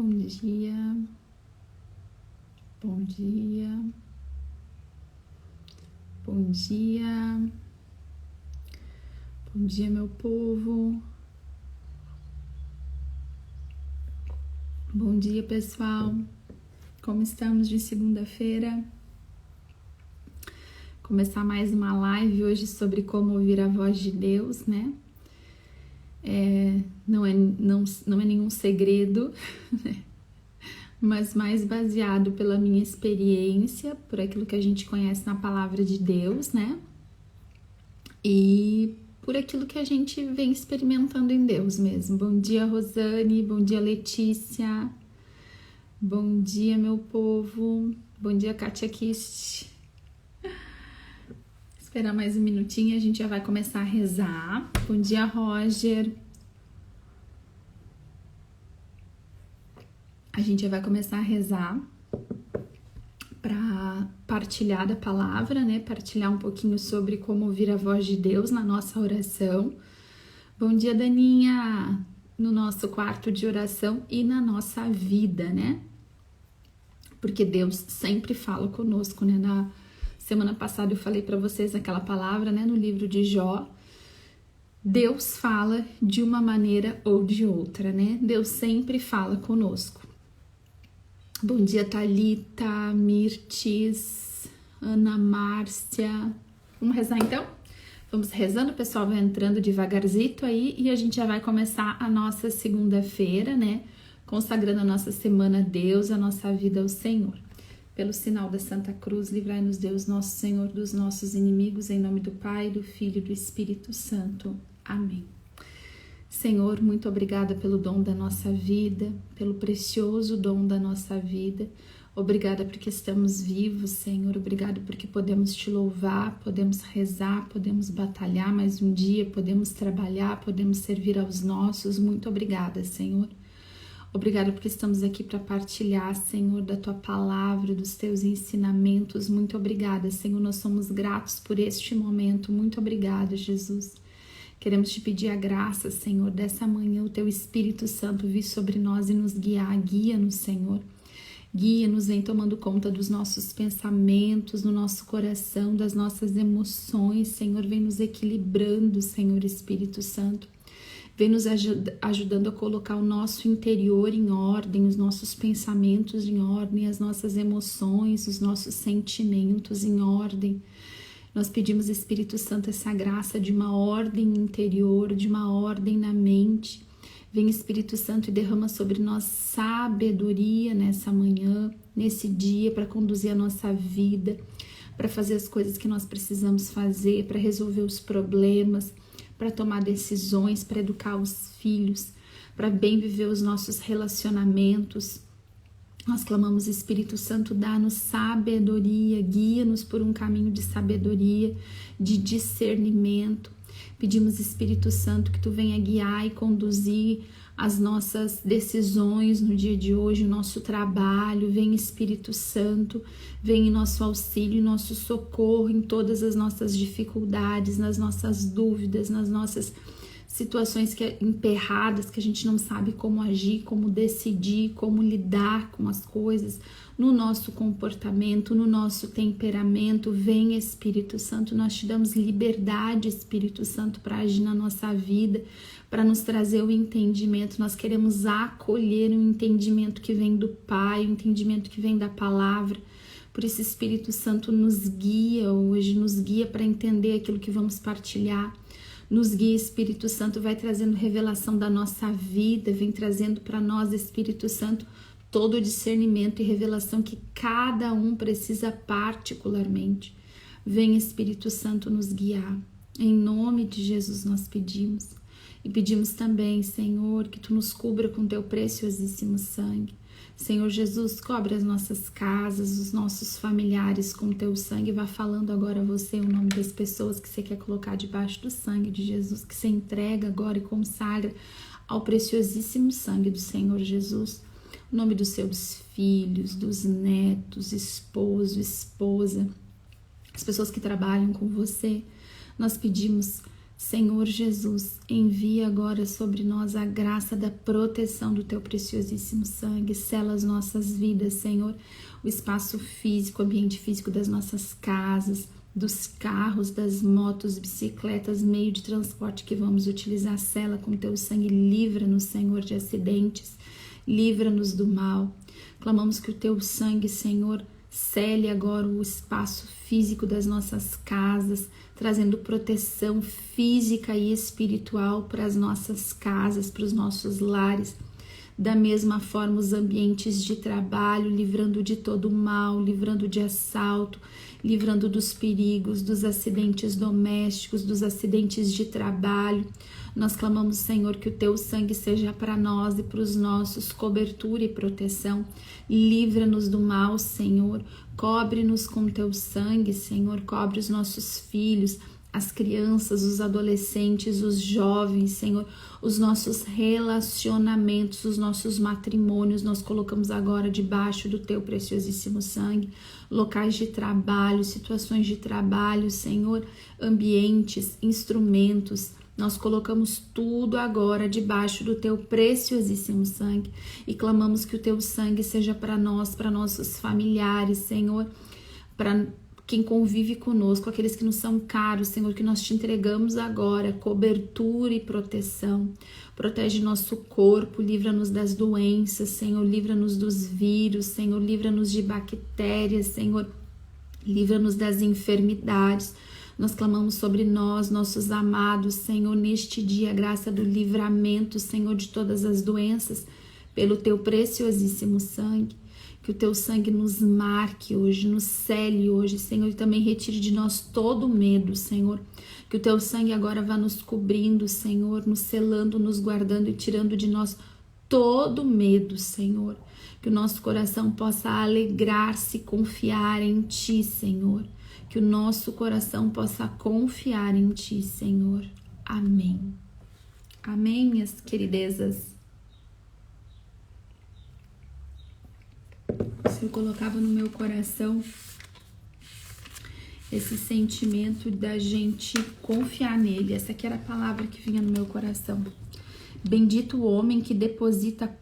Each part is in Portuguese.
Bom dia, bom dia, bom dia, bom dia, meu povo. Bom dia, pessoal. Como estamos de segunda-feira? Começar mais uma live hoje sobre como ouvir a voz de Deus, né? Não é nenhum segredo, né? Mas mais baseado pela minha experiência, por aquilo que a gente conhece na palavra de Deus, né? E por aquilo que a gente vem experimentando em Deus mesmo. Bom dia, Rosane, bom dia, Letícia, bom dia, meu povo, bom dia, Kátia Kist. Esperar mais um minutinho, a gente já vai começar a rezar. Bom dia, Roger. A gente já vai começar a rezar para partilhar da palavra, né? Partilhar um pouquinho sobre como ouvir a voz de Deus na nossa oração. Bom dia, Daninha, no nosso quarto de oração e na nossa vida, né? Porque Deus sempre fala conosco, né? Na semana passada eu falei para vocês aquela palavra, né? No livro de Jó. Deus fala de uma maneira ou de outra, né? Deus sempre fala conosco. Bom dia, Thalita, Mirtes, Ana Márcia. Vamos rezar então? Vamos rezando, o pessoal vai entrando devagarzito aí e a gente já vai começar a nossa segunda-feira, né? Consagrando a nossa semana a Deus, a nossa vida ao Senhor. Pelo sinal da Santa Cruz, livrai-nos Deus, nosso Senhor, dos nossos inimigos, em nome do Pai, do Filho e do Espírito Santo. Amém. Senhor, muito obrigada pelo dom da nossa vida, pelo precioso dom da nossa vida. Obrigada porque estamos vivos, Senhor. Obrigada porque podemos te louvar, podemos rezar, podemos batalhar mais um dia, podemos trabalhar, podemos servir aos nossos. Muito obrigada, Senhor. Obrigada porque estamos aqui para partilhar, Senhor, da Tua palavra, dos Teus ensinamentos. Muito obrigada, Senhor. Nós somos gratos por este momento. Muito obrigada, Jesus. Queremos te pedir a graça, Senhor, dessa manhã, o Teu Espírito Santo vir sobre nós e nos guiar. Guia-nos, Senhor. Guia-nos, vem tomando conta dos nossos pensamentos, no nosso coração, das nossas emoções, Senhor. Vem nos equilibrando, Senhor Espírito Santo. Vem nos ajudando a colocar o nosso interior em ordem, os nossos pensamentos em ordem, as nossas emoções, os nossos sentimentos em ordem. Nós pedimos, Espírito Santo, essa graça de uma ordem interior, de uma ordem na mente. Vem, Espírito Santo, e derrama sobre nós sabedoria nessa manhã, nesse dia, para conduzir a nossa vida, para fazer as coisas que nós precisamos fazer, para resolver os problemas, para tomar decisões, para educar os filhos, para bem viver os nossos relacionamentos. Nós clamamos, Espírito Santo, dá-nos sabedoria, guia-nos por um caminho de sabedoria, de discernimento. Pedimos, Espírito Santo, que Tu venha guiar e conduzir as nossas decisões no dia de hoje, o nosso trabalho. Vem, Espírito Santo, vem em nosso auxílio, em nosso socorro, em todas as nossas dificuldades, nas nossas dúvidas, nas nossas situações emperradas, que a gente não sabe como agir, como decidir, como lidar com as coisas, no nosso comportamento, no nosso temperamento. Vem, Espírito Santo, nós te damos liberdade, Espírito Santo, para agir na nossa vida, para nos trazer o entendimento. Nós queremos acolher o entendimento que vem do Pai, o entendimento que vem da palavra. Por isso, Espírito Santo, nos guia hoje, nos guia para entender aquilo que vamos partilhar. Nos guia, Espírito Santo, vai trazendo revelação da nossa vida, vem trazendo para nós, Espírito Santo, todo o discernimento e revelação que cada um precisa particularmente. Vem, Espírito Santo, nos guiar. Em nome de Jesus nós pedimos. E pedimos também, Senhor, que Tu nos cubra com Teu preciosíssimo sangue. Senhor Jesus, cobre as nossas casas, os nossos familiares com Teu sangue. Vá falando agora a você o nome das pessoas que você quer colocar debaixo do sangue de Jesus, que você entrega agora e consagra ao preciosíssimo sangue do Senhor Jesus. O nome dos seus filhos, dos netos, esposo, esposa, as pessoas que trabalham com você. Nós pedimos, Senhor Jesus, envia agora sobre nós a graça da proteção do teu preciosíssimo sangue. Sela as nossas vidas, Senhor, o espaço físico, o ambiente físico das nossas casas, dos carros, das motos, bicicletas, meio de transporte que vamos utilizar. Sela com teu sangue, livra-nos, Senhor, de acidentes, livra-nos do mal. Clamamos que o teu sangue, Senhor, cele agora o espaço físico das nossas casas, trazendo proteção física e espiritual para as nossas casas, para os nossos lares. Da mesma forma, os ambientes de trabalho, livrando de todo o mal, livrando de assalto, livrando dos perigos, dos acidentes domésticos, dos acidentes de trabalho. Nós clamamos, Senhor, que o teu sangue seja para nós e para os nossos cobertura e proteção. Livra-nos do mal, Senhor. Cobre-nos com teu sangue, Senhor. Cobre os nossos filhos, as crianças, os adolescentes, os jovens, Senhor, os nossos relacionamentos, os nossos matrimônios, nós colocamos agora debaixo do teu preciosíssimo sangue, locais de trabalho, situações de trabalho, Senhor, ambientes, instrumentos, nós colocamos tudo agora debaixo do teu preciosíssimo sangue e clamamos que o teu sangue seja para nós, para nossos familiares, Senhor, para quem convive conosco, aqueles que nos são caros, Senhor, que nós te entregamos agora, cobertura e proteção. Protege nosso corpo, livra-nos das doenças, Senhor, livra-nos dos vírus, Senhor, livra-nos de bactérias, Senhor, livra-nos das enfermidades. Nós clamamos sobre nós, nossos amados, Senhor, neste dia, a graça do livramento, Senhor, de todas as doenças, pelo teu preciosíssimo sangue. Que o teu sangue nos marque hoje, nos cele hoje, Senhor, e também retire de nós todo o medo, Senhor. Que o teu sangue agora vá nos cobrindo, Senhor, nos selando, nos guardando e tirando de nós todo medo, Senhor. Que o nosso coração possa alegrar-se e confiar em Ti, Senhor. Que o nosso coração possa confiar em Ti, Senhor. Amém. Amém, minhas queridezas. Eu colocava no meu coração esse sentimento da gente confiar nele. Essa aqui era a palavra que vinha no meu coração. Bendito o homem que deposita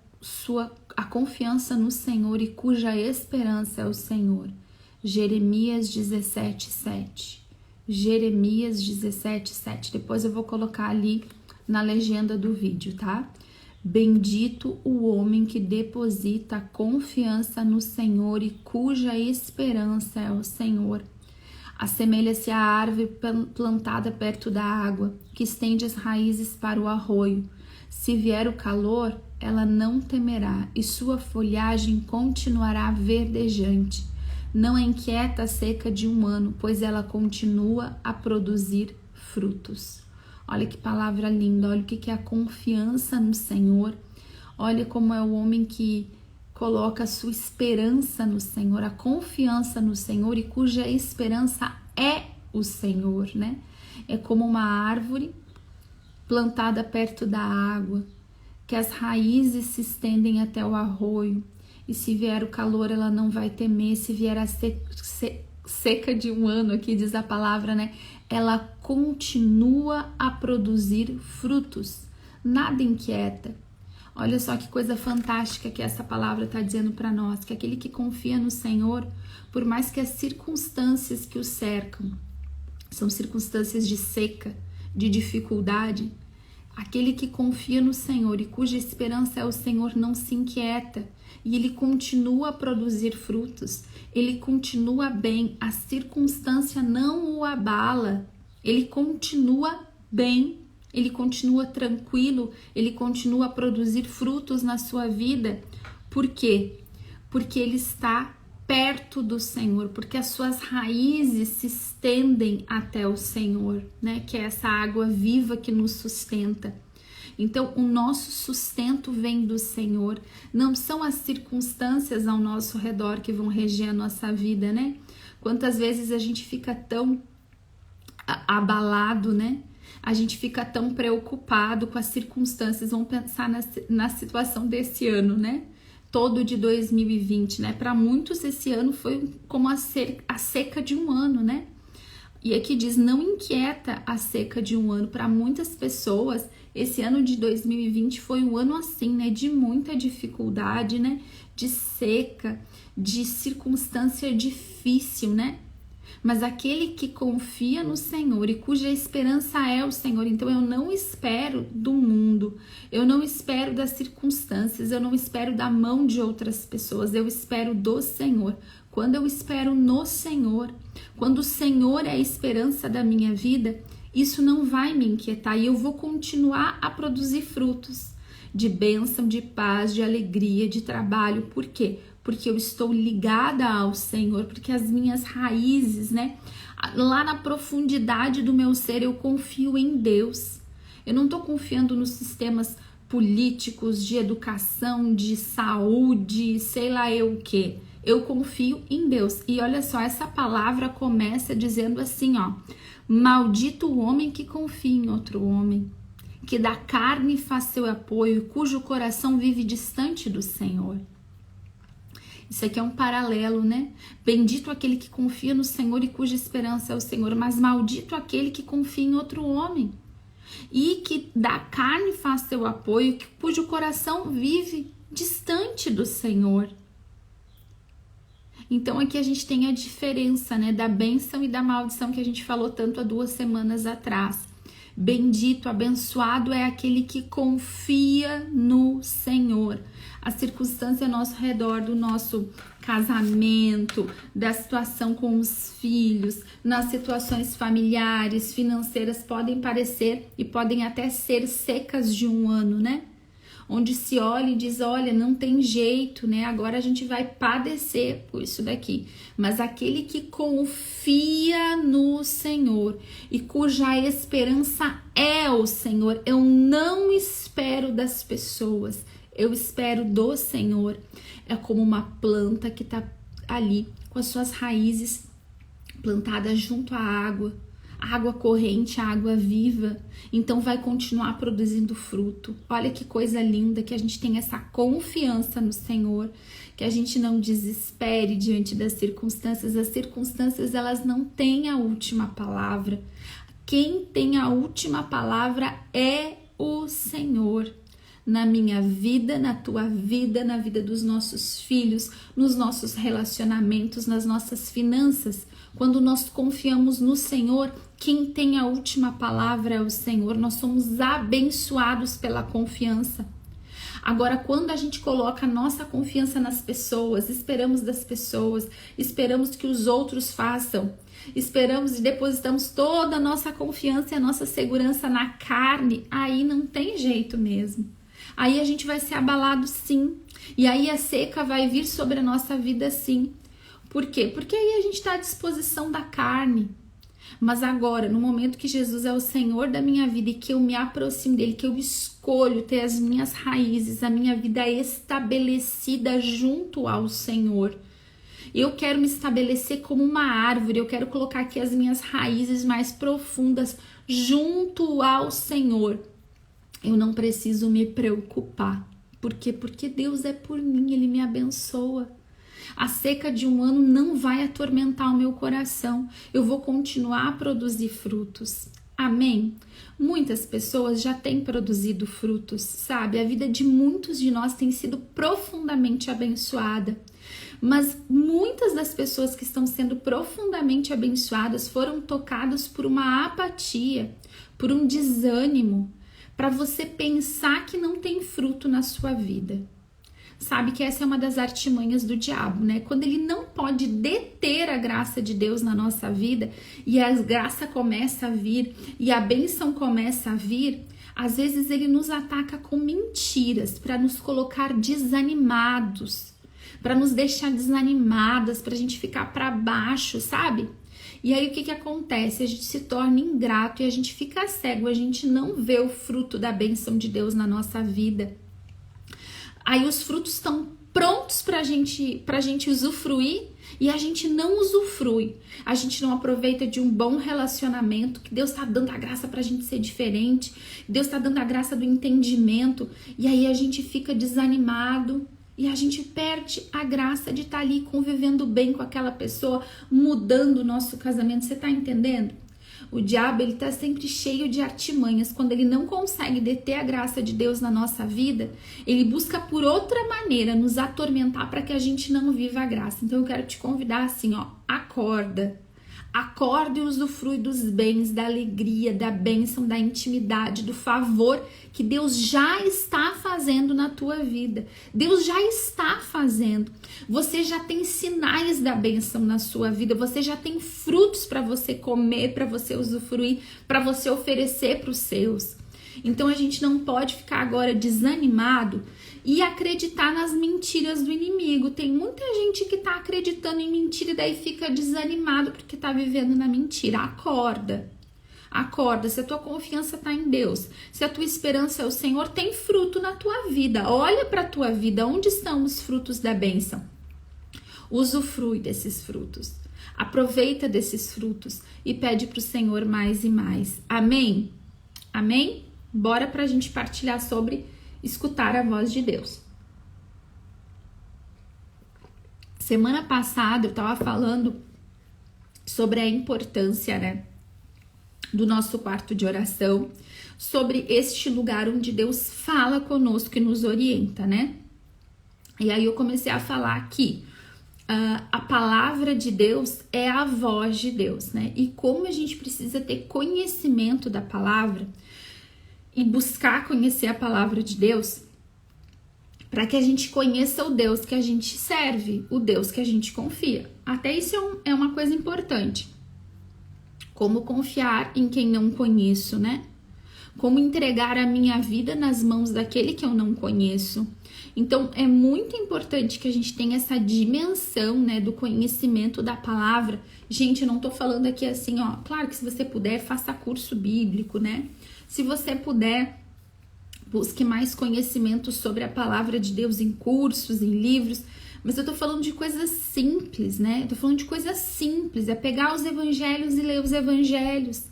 a confiança no Senhor e cuja esperança é o Senhor. Jeremias 17:7. Jeremias 17:7. Depois eu vou colocar ali na legenda do vídeo, tá? Bendito o homem que deposita confiança no Senhor e cuja esperança é o Senhor. Assemelha-se à árvore plantada perto da água, que estende as raízes para o arroio. Se vier o calor, ela não temerá, e sua folhagem continuará verdejante. Não inquieta a seca de um ano, pois ela continua a produzir frutos. Olha que palavra linda, olha o que é a confiança no Senhor. Olha como é o homem que coloca a sua esperança no Senhor, a confiança no Senhor e cuja esperança é o Senhor, né? É como uma árvore plantada perto da água, que as raízes se estendem até o arroio. E se vier o calor, ela não vai temer. Se vier a seca de um ano, aqui diz a palavra, né? Ela continua a produzir frutos, nada inquieta. Olha só que coisa fantástica que essa palavra está dizendo para nós, que aquele que confia no Senhor, por mais que as circunstâncias que o cercam são circunstâncias de seca, de dificuldade, aquele que confia no Senhor e cuja esperança é o Senhor não se inquieta, e ele continua a produzir frutos, ele continua bem, a circunstância não o abala, ele continua bem, ele continua tranquilo, ele continua a produzir frutos na sua vida. Por quê? Porque ele está perto do Senhor, porque as suas raízes se estendem até o Senhor, né? Que é essa água viva que nos sustenta. Então, o nosso sustento vem do Senhor, não são as circunstâncias ao nosso redor que vão reger a nossa vida, né? Quantas vezes a gente fica tão abalado, né? A gente fica tão preocupado com as circunstâncias. Vamos pensar na situação desse ano, né? Todo de 2020, né? Para muitos esse ano foi como a seca de um ano, né? E aqui diz, não inquieta a seca de um ano. Para muitas pessoas, esse ano de 2020 foi um ano assim, né? De muita dificuldade, né? De seca, de circunstância difícil, né? Mas aquele que confia no Senhor e cuja esperança é o Senhor, então eu não espero do mundo, eu não espero das circunstâncias, eu não espero da mão de outras pessoas, eu espero do Senhor. Quando eu espero no Senhor, quando o Senhor é a esperança da minha vida, isso não vai me inquietar e eu vou continuar a produzir frutos de bênção, de paz, de alegria, de trabalho. Por quê? Porque eu estou ligada ao Senhor, porque as minhas raízes, né? Lá na profundidade do meu ser, eu confio em Deus. Eu não estou confiando nos sistemas políticos, de educação, de saúde, sei lá eu o quê. Eu confio em Deus. E olha só, essa palavra começa dizendo assim, ó. Maldito o homem que confia em outro homem, que da carne faz seu apoio, cujo coração vive distante do Senhor. Isso aqui é um paralelo, né? Bendito aquele que confia no Senhor e cuja esperança é o Senhor, mas maldito aquele que confia em outro homem e que da carne faz seu apoio, cujo coração vive distante do Senhor. Então aqui a gente tem a diferença, né, da bênção e da maldição que a gente falou tanto há 2 semanas atrás. Bendito, abençoado é aquele que confia no Senhor. A circunstância ao nosso redor, do nosso casamento, da situação com os filhos, nas situações familiares, financeiras, podem parecer e podem até ser secas de um ano, né? Onde se olha e diz, olha, não tem jeito, né? Agora a gente vai padecer por isso daqui. Mas aquele que confia no Senhor e cuja esperança é o Senhor, eu não espero das pessoas, eu espero do Senhor. É como uma planta que tá ali com as suas raízes plantadas junto à água corrente, a água viva, então vai continuar produzindo fruto. Olha que coisa linda, que a gente tem essa confiança no Senhor, que a gente não desespere diante das circunstâncias. As circunstâncias, elas não têm a última palavra. Quem tem a última palavra é o Senhor. Na minha vida, na tua vida, na vida dos nossos filhos, nos nossos relacionamentos, nas nossas finanças. Quando nós confiamos no Senhor, quem tem a última palavra é o Senhor. Nós somos abençoados pela confiança. Agora, quando a gente coloca a nossa confiança nas pessoas, esperamos das pessoas, esperamos que os outros façam, esperamos e depositamos toda a nossa confiança e a nossa segurança na carne, aí não tem jeito mesmo. Aí a gente vai ser abalado sim, e aí a seca vai vir sobre a nossa vida sim. Por quê? Porque aí a gente está à disposição da carne. Mas agora, no momento que Jesus é o Senhor da minha vida e que eu me aproximo dele, que eu escolho ter as minhas raízes, a minha vida estabelecida junto ao Senhor, eu quero me estabelecer como uma árvore, eu quero colocar aqui as minhas raízes mais profundas junto ao Senhor. Eu não preciso me preocupar. Por quê? Porque Deus é por mim, Ele me abençoa. A seca de um ano não vai atormentar o meu coração. Eu vou continuar a produzir frutos. Amém? Muitas pessoas já têm produzido frutos, sabe? A vida de muitos de nós tem sido profundamente abençoada. Mas muitas das pessoas que estão sendo profundamente abençoadas foram tocadas por uma apatia, por um desânimo, para você pensar que não tem fruto na sua vida. Sabe que essa é uma das artimanhas do diabo, né? Quando ele não pode deter a graça de Deus na nossa vida e a graça começa a vir e a bênção começa a vir, às vezes ele nos ataca com mentiras para nos colocar desanimados, para nos deixar desanimadas, para a gente ficar para baixo, sabe? E aí o que acontece? A gente se torna ingrato e a gente fica cego, a gente não vê o fruto da bênção de Deus na nossa vida. Aí os frutos estão prontos pra gente usufruir e a gente não usufrui. A gente não aproveita de um bom relacionamento, que Deus tá dando a graça pra gente ser diferente, Deus tá dando a graça do entendimento, e aí a gente fica desanimado E a gente perde a graça de estar ali convivendo bem com aquela pessoa, mudando o nosso casamento. Você tá entendendo? O diabo, ele tá sempre cheio de artimanhas. Quando ele não consegue deter a graça de Deus na nossa vida, ele busca por outra maneira nos atormentar para que a gente não viva a graça. Então eu quero te convidar assim, ó, acorda. Acorda e usufrui dos bens, da alegria, da bênção, da intimidade, do favor que Deus já está fazendo na tua vida. Deus já está fazendo. Você já tem sinais da bênção na sua vida. Você já tem frutos para você comer, para você usufruir, para você oferecer para os seus. Então a gente não pode ficar agora desanimado e acreditar nas mentiras do inimigo. Tem muita gente que tá acreditando em mentira e daí fica desanimado porque tá vivendo na mentira. Acorda. Acorda, se a tua confiança tá em Deus, se a tua esperança é o Senhor, tem fruto na tua vida. Olha para a tua vida, onde estão os frutos da bênção? Usufrui desses frutos. Aproveita desses frutos e pede pro Senhor mais e mais. Amém? Amém? Bora pra gente partilhar sobre escutar a voz de Deus. Semana passada eu tava falando sobre a importância, né, do nosso quarto de oração, sobre este lugar onde Deus fala conosco e nos orienta, né? E aí eu comecei a falar que a palavra de Deus é a voz de Deus, né? E como a gente precisa ter conhecimento da palavra e buscar conhecer a palavra de Deus para que a gente conheça o Deus que a gente serve, o Deus que a gente confia. Até isso é uma coisa importante. Como confiar em quem não conheço, né? Como entregar a minha vida nas mãos daquele que eu não conheço. Então, é muito importante que a gente tenha essa dimensão, né, do conhecimento da palavra. Gente, eu não tô falando aqui assim, ó, claro que se você puder, faça curso bíblico, né? Se você puder, busque mais conhecimento sobre a palavra de Deus em cursos, em livros. Mas eu tô falando de coisas simples, né? Eu tô falando de coisas simples. É pegar os evangelhos e ler os evangelhos.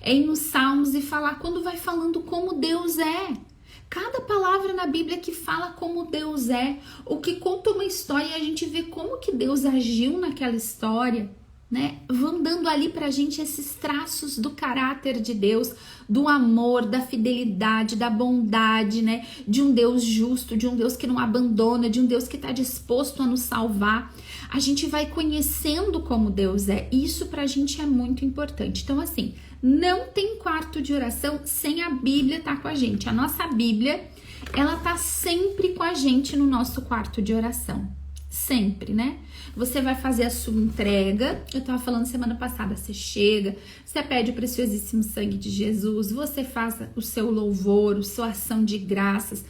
É ir nos Salmos e falar quando vai falando como Deus é. Cada palavra na Bíblia que fala como Deus é, ou que conta uma história e a gente vê como que Deus agiu naquela história, né? Vão dando ali pra gente esses traços do caráter de Deus, do amor, da fidelidade, da bondade, né? De um Deus justo, de um Deus que não abandona, de um Deus que está disposto a nos salvar. A gente vai conhecendo como Deus é. Isso pra gente é muito importante. Então, assim, não tem quarto de oração sem a Bíblia estar com a gente. A nossa Bíblia, ela tá sempre com a gente no nosso quarto de oração. Sempre, né? Você vai fazer a sua entrega. Eu tava falando semana passada, você chega, você pede o preciosíssimo sangue de Jesus, você faz o seu louvor, a sua ação de graças,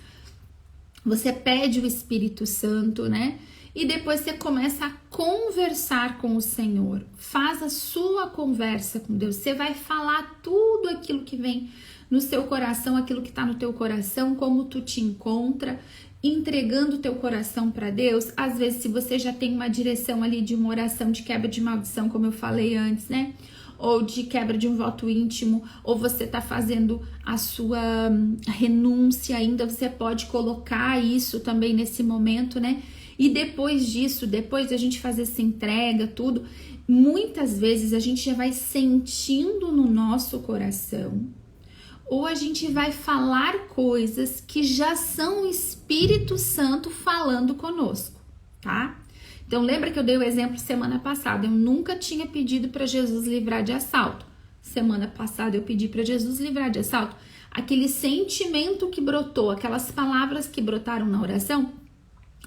você pede o Espírito Santo, né? E depois você começa a conversar com o Senhor. Faz a sua conversa com Deus. Você vai falar tudo aquilo que vem no seu coração, aquilo que tá no teu coração, como tu te encontra, entregando o teu coração para Deus. Às vezes, se você já tem uma direção ali de uma oração de quebra de maldição, como eu falei antes, né? Ou de quebra de um voto íntimo, ou você tá fazendo a sua renúncia ainda, você pode colocar isso também nesse momento, né? E depois disso, depois da gente fazer essa entrega, tudo, muitas vezes a gente já vai sentindo no nosso coração, ou a gente vai falar coisas que já são o Espírito Santo falando conosco, tá? Então lembra que eu dei o exemplo semana passada, eu nunca tinha pedido para Jesus livrar de assalto. Semana passada eu pedi para Jesus livrar de assalto. Aquele sentimento que brotou, aquelas palavras que brotaram na oração,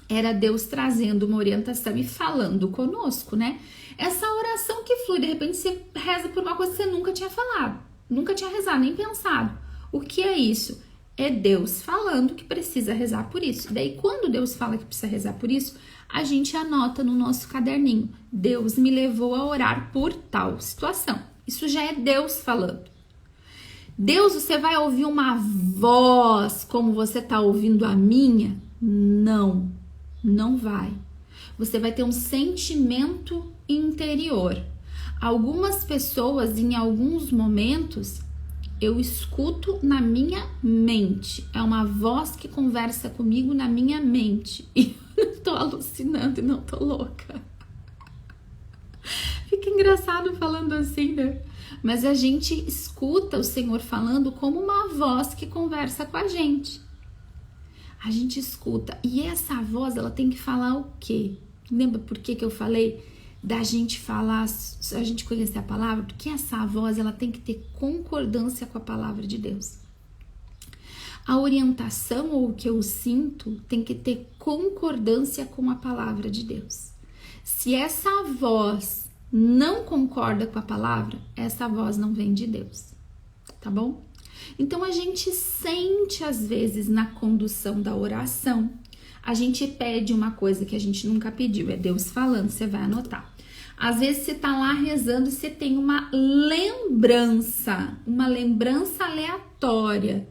era Deus trazendo uma orientação e falando conosco, né? Essa oração que flui, de repente você reza por uma coisa que você nunca tinha falado, nunca tinha rezado, nem pensado. O que é isso? É Deus falando que precisa rezar por isso. Daí, quando Deus fala que precisa rezar por isso, a gente anota no nosso caderninho: Deus me levou a orar por tal situação. Isso já é Deus falando. Deus, você vai ouvir uma voz como você está ouvindo a minha? Não. Não vai. Você vai ter um sentimento interior. Algumas pessoas, em alguns momentos, eu escuto na minha mente. É uma voz que conversa comigo na minha mente. E eu não tô alucinando e não tô louca. Fica engraçado falando assim, né? Mas a gente escuta o Senhor falando como uma voz que conversa com a gente. A gente escuta. E essa voz, ela tem que falar o quê? Lembra por que eu falei da gente falar, a gente conhecer a palavra? Porque essa voz, ela tem que ter concordância com a palavra de Deus. A orientação ou o que eu sinto tem que ter concordância com a palavra de Deus. Se essa voz não concorda com a palavra, essa voz não vem de Deus, tá bom? Então a gente sente às vezes na condução da oração, a gente pede uma coisa que a gente nunca pediu, é Deus falando, você vai anotar. Às vezes você tá lá rezando e você tem uma lembrança aleatória.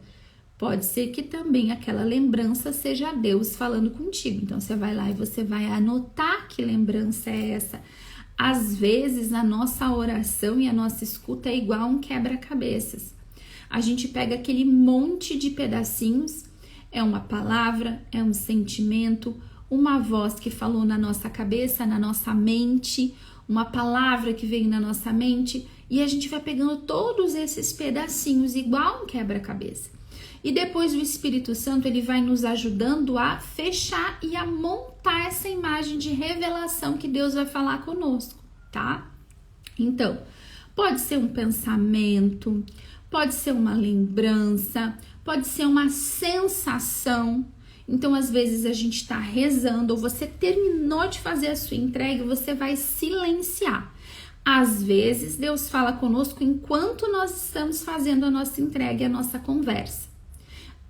Pode ser que também aquela lembrança seja Deus falando contigo. Então você vai lá e você vai anotar que lembrança é essa. Às vezes a nossa oração e a nossa escuta é igual um quebra-cabeças. A gente pega aquele monte de pedacinhos, é uma palavra, é um sentimento, uma voz que falou na nossa cabeça, na nossa mente, uma palavra que veio na nossa mente, e a gente vai pegando todos esses pedacinhos igual um quebra-cabeça. E depois o Espírito Santo, ele vai nos ajudando a fechar e a montar essa imagem de revelação que Deus vai falar conosco, tá? Então, pode ser um pensamento, pode ser uma lembrança, pode ser uma sensação. Então, às vezes a gente tá rezando, ou você terminou de fazer a sua entrega, você vai silenciar. Às vezes, Deus fala conosco enquanto nós estamos fazendo a nossa entrega e a nossa conversa.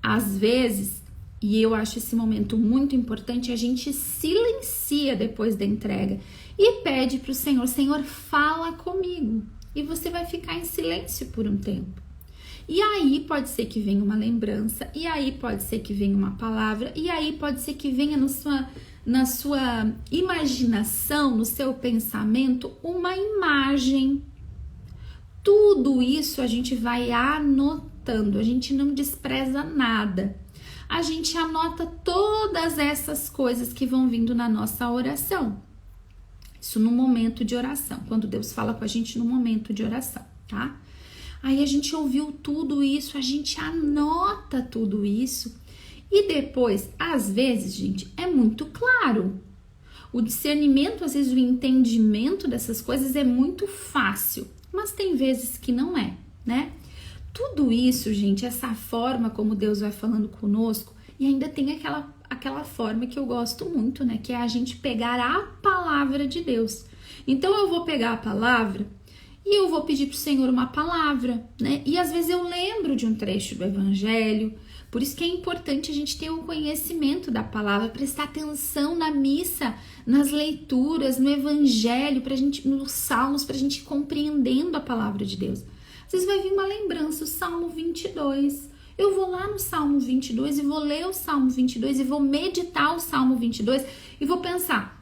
Às vezes, e eu acho esse momento muito importante, a gente silencia depois da entrega e pede para o Senhor, Senhor, fala comigo. E você vai ficar em silêncio por um tempo. E aí pode ser que venha uma lembrança, e aí pode ser que venha uma palavra, e aí pode ser que venha na sua imaginação, no seu pensamento, uma imagem. Tudo isso a gente vai anotando, a gente não despreza nada. A gente anota todas essas coisas que vão vindo na nossa oração. Isso no momento de oração, quando Deus fala com a gente no momento de oração, tá? Aí a gente ouviu tudo isso, a gente anota tudo isso e depois, às vezes, gente, é muito claro. O discernimento, às vezes o entendimento dessas coisas é muito fácil, mas tem vezes que não é, né? Tudo isso, gente, essa forma como Deus vai falando conosco, e ainda tem aquela forma que eu gosto muito, né? Que é a gente pegar a palavra de Deus. Então eu vou pegar a palavra e eu vou pedir pro Senhor uma palavra, né? E às vezes eu lembro de um trecho do Evangelho, por isso que é importante a gente ter um conhecimento da palavra, prestar atenção na missa, nas leituras, no Evangelho, nos Salmos, pra gente ir compreendendo a palavra de Deus. Às vezes vai vir uma lembrança, o Salmo 22. Eu vou lá no Salmo 22 e vou ler o Salmo 22 e vou meditar o Salmo 22 e vou pensar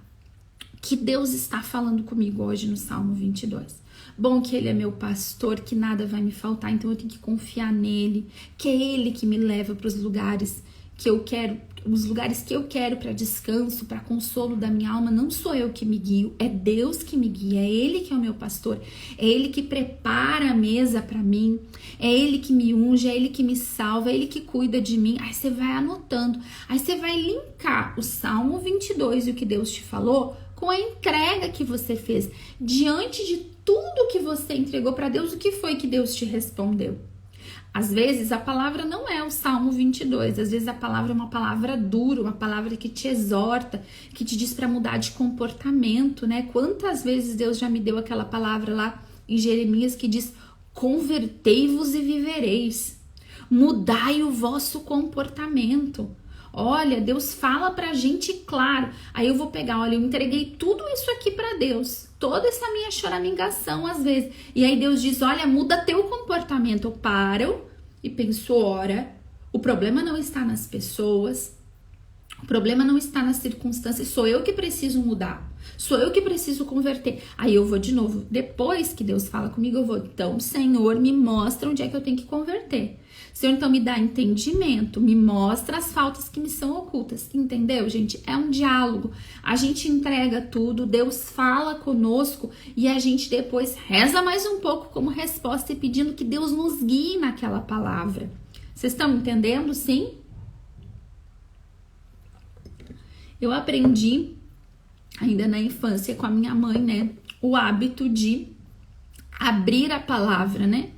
que Deus está falando comigo hoje no Salmo 22. Bom que Ele é meu pastor, que nada vai me faltar, então eu tenho que confiar nele, que é Ele que me leva para os lugares que eu quero, para descanso, para consolo da minha alma. Não sou eu que me guio, é Deus que me guia, é Ele que é o meu pastor, é Ele que prepara a mesa para mim, é Ele que me unge, é Ele que me salva, é Ele que cuida de mim. Aí você vai anotando, aí você vai linkar o Salmo 22 e o que Deus te falou com a entrega que você fez. Diante de tudo que você entregou para Deus, o que foi que Deus te respondeu? Às vezes a palavra não é o Salmo 22, às vezes a palavra é uma palavra dura, uma palavra que te exorta, que te diz para mudar de comportamento, né? Quantas vezes Deus já me deu aquela palavra lá em Jeremias que diz: convertei-vos e vivereis, mudai o vosso comportamento. Olha, Deus fala pra gente claro. Aí eu vou pegar, olha, eu entreguei tudo isso aqui pra Deus, toda essa minha choramingação às vezes. E aí Deus diz, olha, muda teu comportamento. Eu paro e penso, ora, o problema não está nas pessoas, o problema não está nas circunstâncias, sou eu que preciso mudar. Sou eu que preciso converter. Aí eu vou de novo. Depois que Deus fala comigo, eu vou. Então, Senhor, me mostra onde é que eu tenho que converter. Senhor, então me dá entendimento, me mostra as faltas que me são ocultas. Entendeu, gente? É um diálogo. A gente entrega tudo, Deus fala conosco e a gente depois reza mais um pouco como resposta e pedindo que Deus nos guie naquela palavra. Vocês estão entendendo, sim? Eu aprendi ainda na infância com a minha mãe, né? O hábito de abrir a palavra, né?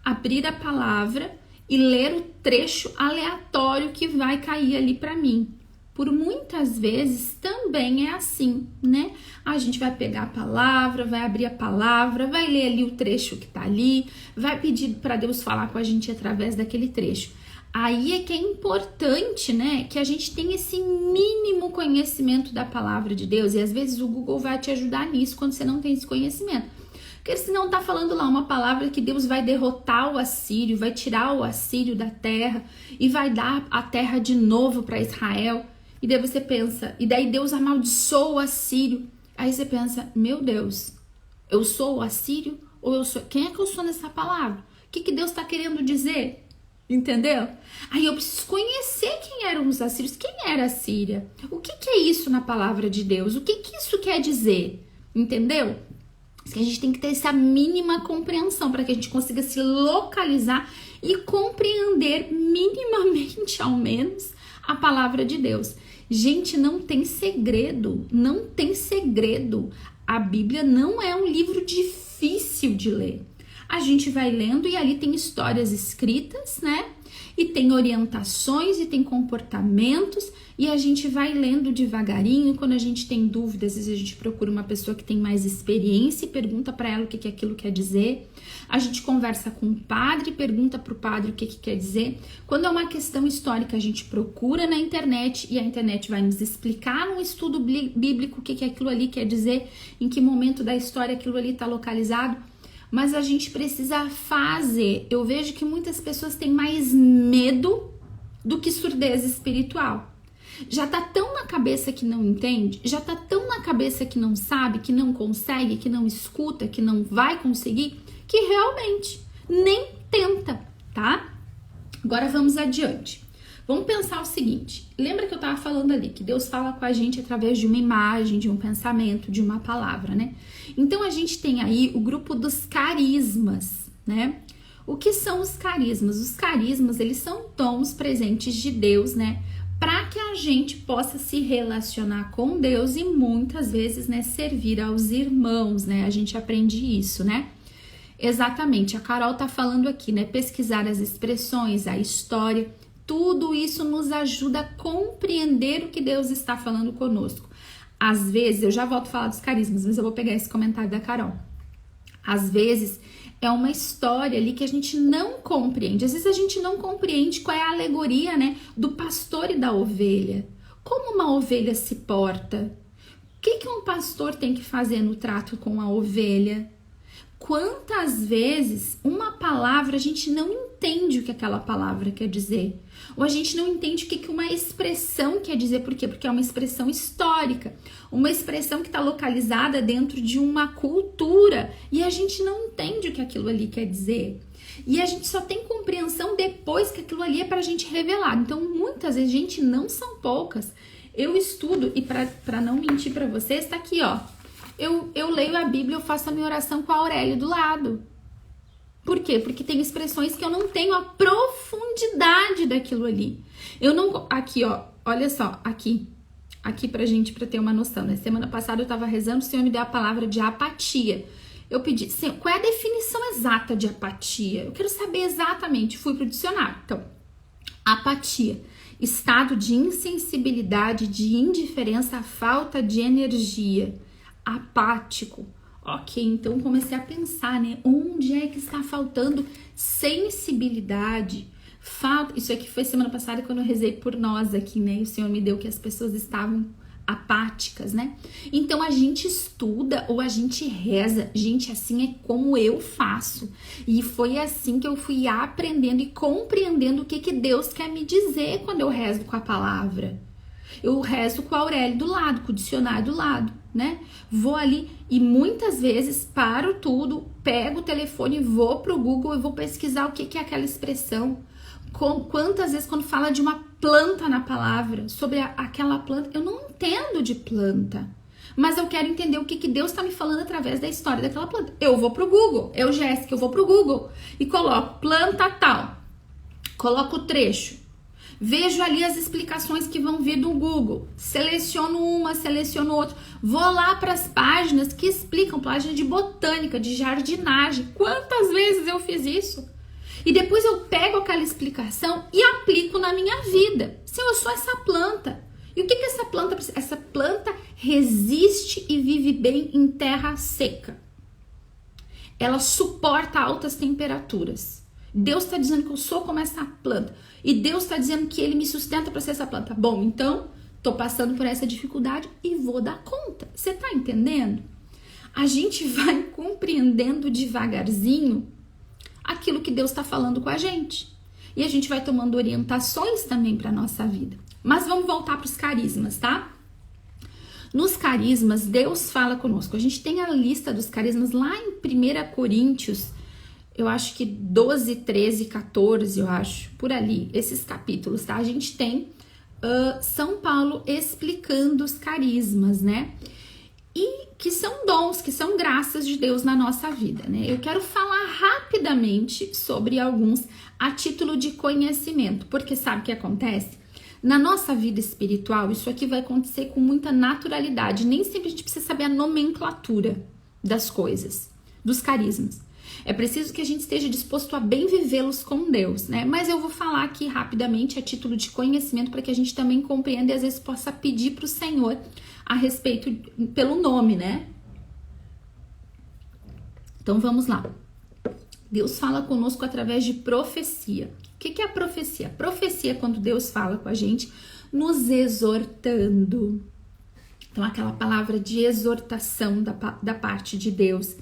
Abrir a palavra e ler o trecho aleatório que vai cair ali para mim. Por muitas vezes também é assim, né? A gente vai pegar a palavra, vai abrir a palavra, vai ler ali o trecho que tá ali, vai pedir para Deus falar com a gente através daquele trecho. Aí é que é importante, né, que a gente tenha esse mínimo conhecimento da palavra de Deus, e às vezes o Google vai te ajudar nisso quando você não tem esse conhecimento. Porque senão tá falando lá uma palavra que Deus vai derrotar o assírio, vai tirar o assírio da terra e vai dar a terra de novo para Israel. E daí você pensa, e daí Deus amaldiçoa o assírio. Aí você pensa, meu Deus, eu sou o assírio ou eu sou... Quem é que eu sou nessa palavra? O que Deus tá querendo dizer? Entendeu? Aí eu preciso conhecer quem eram os assírios, quem era a Síria, o que é isso na palavra de Deus, o que isso quer dizer, entendeu? A gente tem que ter essa mínima compreensão para que a gente consiga se localizar e compreender minimamente, ao menos, a palavra de Deus. Gente, não tem segredo, não tem segredo. A Bíblia não é um livro difícil de ler. A gente vai lendo e ali tem histórias escritas, né? E tem orientações e tem comportamentos e a gente vai lendo devagarinho. Quando a gente tem dúvidas, às vezes a gente procura uma pessoa que tem mais experiência e pergunta para ela o que aquilo quer dizer. A gente conversa com o padre, pergunta para o padre o que quer dizer. Quando é uma questão histórica, a gente procura na internet e a internet vai nos explicar num estudo bíblico o que aquilo ali quer dizer, em que momento da história aquilo ali está localizado. Mas a gente precisa fazer. Eu vejo que muitas pessoas têm mais medo do que surdez espiritual. Já tá tão na cabeça que não entende, já tá tão na cabeça que não sabe, que não consegue, que não escuta, que não vai conseguir, que realmente nem tenta, tá? Agora vamos adiante. Vamos pensar o seguinte, lembra que eu tava falando ali que Deus fala com a gente através de uma imagem, de um pensamento, de uma palavra, né? Então a gente tem aí o grupo dos carismas, né? O que são os carismas? Os carismas, eles são dons presentes de Deus, né? Para que a gente possa se relacionar com Deus e muitas vezes, né, servir aos irmãos, né? A gente aprende isso, né? Exatamente, a Carol tá falando aqui, né? Pesquisar as expressões, a história, tudo isso nos ajuda a compreender o que Deus está falando conosco. Às vezes, eu já volto a falar dos carismas, mas eu vou pegar esse comentário da Carol. Às vezes, é uma história ali que a gente não compreende. Às vezes, a gente não compreende qual é a alegoria, né, do pastor e da ovelha. Como uma ovelha se porta? O que um pastor tem que fazer no trato com a ovelha? Quantas vezes uma palavra a gente não entende o que aquela palavra quer dizer? Ou a gente não entende o que uma expressão quer dizer. Por quê? Porque é uma expressão histórica, uma expressão que está localizada dentro de uma cultura e a gente não entende o que aquilo ali quer dizer. E a gente só tem compreensão depois que aquilo ali é para a gente revelar. Então, muitas vezes, gente, não são poucas. Eu estudo e para não mentir para vocês, está aqui, ó. Eu leio a Bíblia, eu faço a minha oração com a Aurélia do lado. Por quê? Porque tem expressões que eu não tenho a profundidade daquilo ali. Eu não... Aqui, ó, olha só, aqui pra gente, pra ter uma noção, né? Semana passada eu tava rezando, o Senhor me deu a palavra de apatia. Eu pedi, Senhor, qual é a definição exata de apatia? Eu quero saber exatamente, fui pro dicionário. Então, apatia, estado de insensibilidade, de indiferença, falta de energia, apático. Ok, então comecei a pensar, né? Onde é que está faltando sensibilidade? Isso aqui foi semana passada quando eu rezei por nós aqui, né? E o Senhor me deu que as pessoas estavam apáticas, né? Então a gente estuda ou a gente reza. Gente, assim é como eu faço. E foi assim que eu fui aprendendo e compreendendo o que Deus quer me dizer quando eu rezo com a palavra. Eu rezo com a Aurélia do lado, com o dicionário do lado. né? Vou ali e muitas vezes paro tudo, pego o telefone, vou pro Google e vou pesquisar o que é aquela expressão. Quantas vezes quando fala de uma planta na palavra, sobre aquela planta, eu não entendo de planta, mas eu quero entender o que Deus está me falando através da história daquela planta. Eu vou pro Google, Jéssica, eu vou pro Google e coloco planta tal, coloco o trecho, vejo ali as explicações que vão vir do Google, seleciono uma, seleciono outra, vou lá para as páginas que explicam, página de botânica, de jardinagem. Quantas vezes eu fiz isso? E depois eu pego aquela explicação e aplico na minha vida. Se eu sou essa planta. E o que essa planta precisa? Essa planta resiste e vive bem em terra seca. Ela suporta altas temperaturas. Deus está dizendo que eu sou como essa planta. E Deus está dizendo que Ele me sustenta para ser essa planta. Bom, então, estou passando por essa dificuldade e vou dar conta. Você está entendendo? A gente vai compreendendo devagarzinho aquilo que Deus está falando com a gente. E a gente vai tomando orientações também para a nossa vida. Mas vamos voltar para os carismas, tá? Nos carismas, Deus fala conosco. A gente tem a lista dos carismas lá em 1 Coríntios, eu acho que 12, 13, 14, eu acho, por ali, esses capítulos, tá? A gente tem São Paulo explicando os carismas, né? E que são dons, que são graças de Deus na nossa vida, né? Eu quero falar rapidamente sobre alguns a título de conhecimento, porque sabe o que acontece? Na nossa vida espiritual, isso aqui vai acontecer com muita naturalidade. Nem sempre a gente precisa saber a nomenclatura das coisas, dos carismas. É preciso que a gente esteja disposto a bem vivê-los com Deus, né? Mas eu vou falar aqui rapidamente a título de conhecimento para que a gente também compreenda e às vezes possa pedir para o Senhor a respeito pelo nome, né? Então vamos lá. Deus fala conosco através de profecia. O que é a profecia? Profecia é quando Deus fala com a gente, nos exortando. Então aquela palavra de exortação da parte de Deus.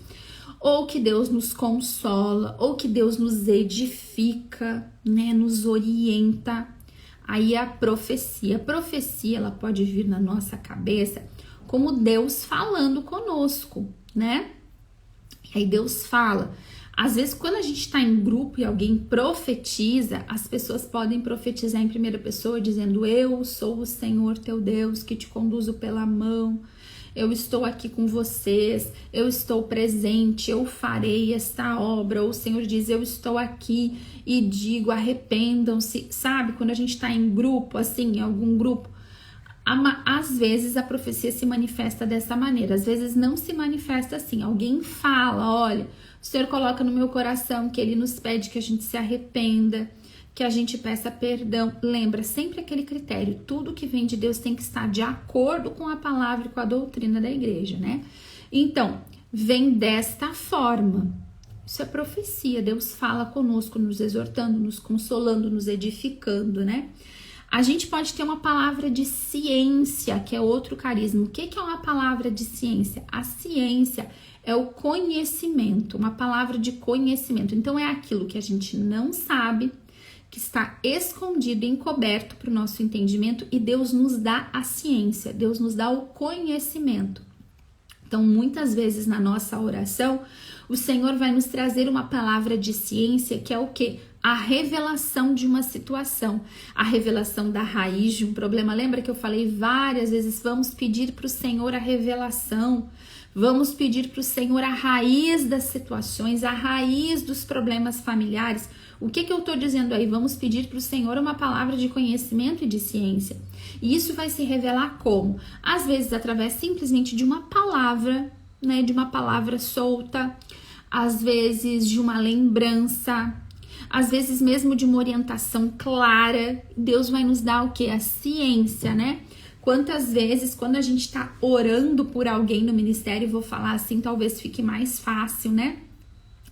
Ou que Deus nos consola, ou que Deus nos edifica, né? Nos orienta. Aí a profecia. A profecia, ela pode vir na nossa cabeça como Deus falando conosco, né? E aí Deus fala. Às vezes, quando a gente está em grupo e alguém profetiza, as pessoas podem profetizar em primeira pessoa, dizendo: eu sou o Senhor teu Deus, que te conduzo pela mão, eu estou aqui com vocês, eu estou presente, eu farei esta obra. Ou o Senhor diz: eu estou aqui e digo, arrependam-se. Sabe, quando a gente está em grupo, assim, em algum grupo, às vezes a profecia se manifesta dessa maneira, às vezes não se manifesta assim. Alguém fala: olha, o Senhor coloca no meu coração que Ele nos pede que a gente se arrependa, que a gente peça perdão. Lembra, sempre aquele critério, tudo que vem de Deus tem que estar de acordo com a palavra e com a doutrina da igreja, né? Então, vem desta forma. Isso é profecia, Deus fala conosco, nos exortando, nos consolando, nos edificando, né? A gente pode ter uma palavra de ciência, que é outro carisma. O que é uma palavra de ciência? A ciência é o conhecimento, uma palavra de conhecimento. Então, é aquilo que a gente não sabe, que está escondido, encoberto para o nosso entendimento, e Deus nos dá a ciência, Deus nos dá o conhecimento. Então, muitas vezes na nossa oração, o Senhor vai nos trazer uma palavra de ciência, que é o quê? A revelação de uma situação, a revelação da raiz de um problema. Lembra que eu falei várias vezes, vamos pedir para o Senhor a revelação, vamos pedir para o Senhor a raiz das situações, a raiz dos problemas familiares. O que eu estou dizendo aí? Vamos pedir para o Senhor uma palavra de conhecimento e de ciência. E isso vai se revelar como? Às vezes através simplesmente de uma palavra, né? De uma palavra solta, às vezes de uma lembrança, às vezes mesmo de uma orientação clara. Deus vai nos dar o quê? A ciência, né? Quantas vezes, quando a gente está orando por alguém no ministério, vou falar assim, talvez fique mais fácil, né?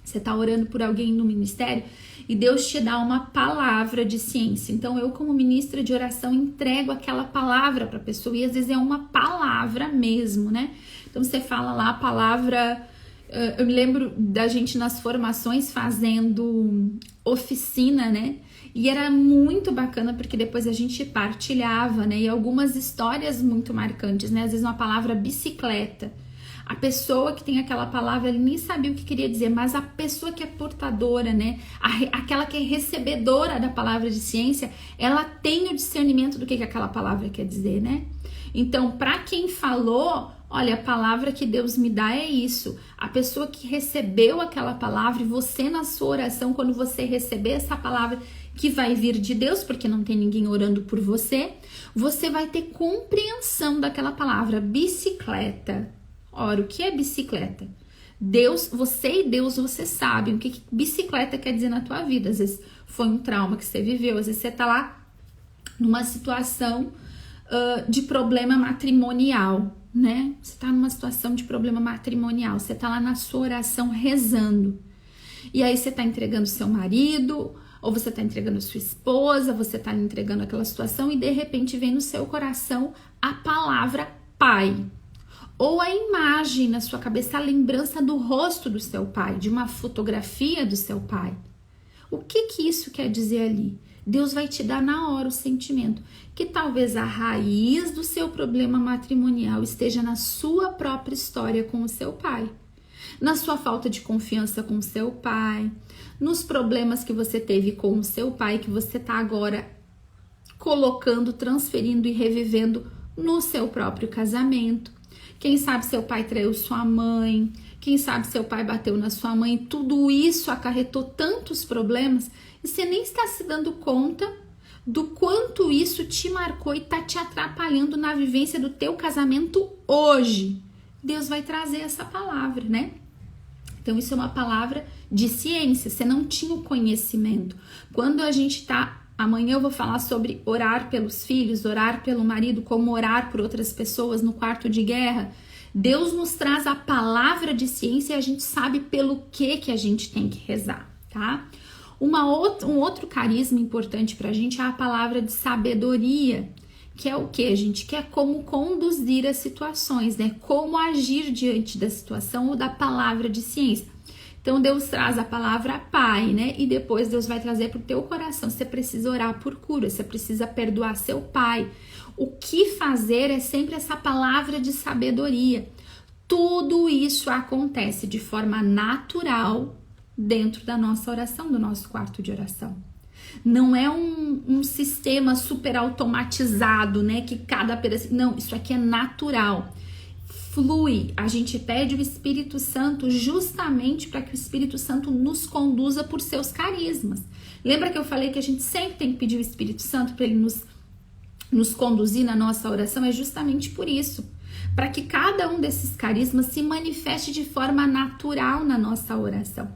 Você está orando por alguém no ministério e Deus te dá uma palavra de ciência. Então, eu, como ministra de oração, entrego aquela palavra para a pessoa, e às vezes é uma palavra mesmo, né? Então, você fala lá a palavra Eu me lembro da gente nas formações fazendo oficina, né? E era muito bacana porque depois a gente partilhava, né? E algumas histórias muito marcantes, né? Às vezes uma palavra bicicleta. A pessoa que tem aquela palavra, ele nem sabia o que queria dizer, mas a pessoa que é portadora, né? Aquela que é recebedora da palavra de ciência, ela tem o discernimento do que aquela palavra quer dizer, né? Então, para quem falou, olha, a palavra que Deus me dá é isso. A pessoa que recebeu aquela palavra e você na sua oração, quando você receber essa palavra que vai vir de Deus, porque não tem ninguém orando por você, você vai ter compreensão daquela palavra, bicicleta. Ora, o que é bicicleta? Deus, você e Deus, você sabe o que bicicleta quer dizer na tua vida. Às vezes foi um trauma que você viveu, às vezes você tá lá numa situação de problema matrimonial, né? Você tá numa situação de problema matrimonial, você tá lá na sua oração rezando. E aí você tá entregando seu marido, ou você tá entregando sua esposa, você tá entregando aquela situação e de repente vem no seu coração a palavra pai. Ou a imagem na sua cabeça, a lembrança do rosto do seu pai, de uma fotografia do seu pai. O que isso quer dizer ali? Deus vai te dar na hora o sentimento que talvez a raiz do seu problema matrimonial esteja na sua própria história com o seu pai, na sua falta de confiança com o seu pai, nos problemas que você teve com o seu pai, que você está agora colocando, transferindo e revivendo no seu próprio casamento. Quem sabe seu pai traiu sua mãe, quem sabe seu pai bateu na sua mãe, tudo isso acarretou tantos problemas e você nem está se dando conta do quanto isso te marcou e está te atrapalhando na vivência do teu casamento hoje. Deus vai trazer essa palavra, né? Então isso é uma palavra de ciência, você não tinha o conhecimento. Quando a gente tá, amanhã eu vou falar sobre orar pelos filhos, orar pelo marido, como orar por outras pessoas no quarto de guerra. Deus nos traz a palavra de ciência e a gente sabe pelo que a gente tem que rezar, tá? Um outro carisma importante pra gente é a palavra de sabedoria, que é o que, gente? Que é como conduzir as situações, né? Como agir diante da situação ou da palavra de ciência. Então, Deus traz a palavra pai, né? E depois Deus vai trazer pro teu coração. Você precisa orar por cura, você precisa perdoar seu pai. O que fazer é sempre essa palavra de sabedoria. Tudo isso acontece de forma natural dentro da nossa oração, do nosso quarto de oração. Não é um sistema super automatizado, né? Que cada pedacinho... Não, isso aqui é natural. Flui. A gente pede o Espírito Santo justamente para que o Espírito Santo nos conduza por seus carismas. Lembra que eu falei que a gente sempre tem que pedir o Espírito Santo para ele nos conduzir na nossa oração? É justamente por isso. Para que cada um desses carismas se manifeste de forma natural na nossa oração.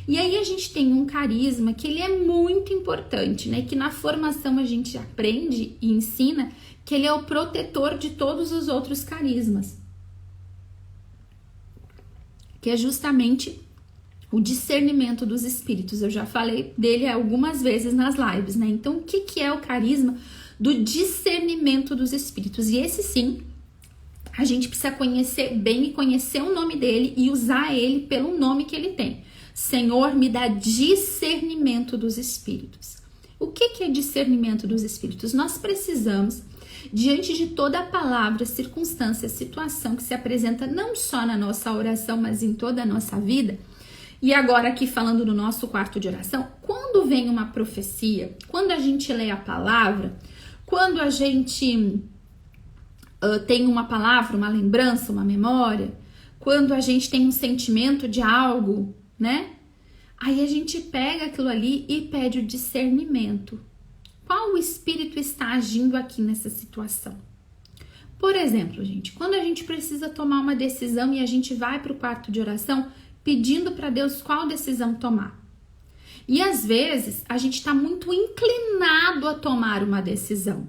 E aí a gente tem um carisma que ele é muito importante, né? Que na formação a gente aprende e ensina que ele é o protetor de todos os outros carismas. Que é justamente o discernimento dos espíritos. Eu já falei dele algumas vezes nas lives, né? Então, o que é o carisma do discernimento dos espíritos? E esse sim, a gente precisa conhecer bem e conhecer o nome dele e usar ele pelo nome que ele tem. Senhor, me dá discernimento dos espíritos. O que é discernimento dos espíritos? Nós precisamos, diante de toda a palavra, circunstância, situação que se apresenta não só na nossa oração, mas em toda a nossa vida. E agora aqui falando no nosso quarto de oração, quando vem uma profecia, quando a gente lê a palavra, quando a gente tem uma palavra, uma lembrança, uma memória, quando a gente tem um sentimento de algo, né? Aí a gente pega aquilo ali e pede o discernimento. Qual o espírito está agindo aqui nessa situação? Por exemplo, gente, quando a gente precisa tomar uma decisão e a gente vai para o quarto de oração pedindo para Deus qual decisão tomar. E às vezes a gente está muito inclinado a tomar uma decisão.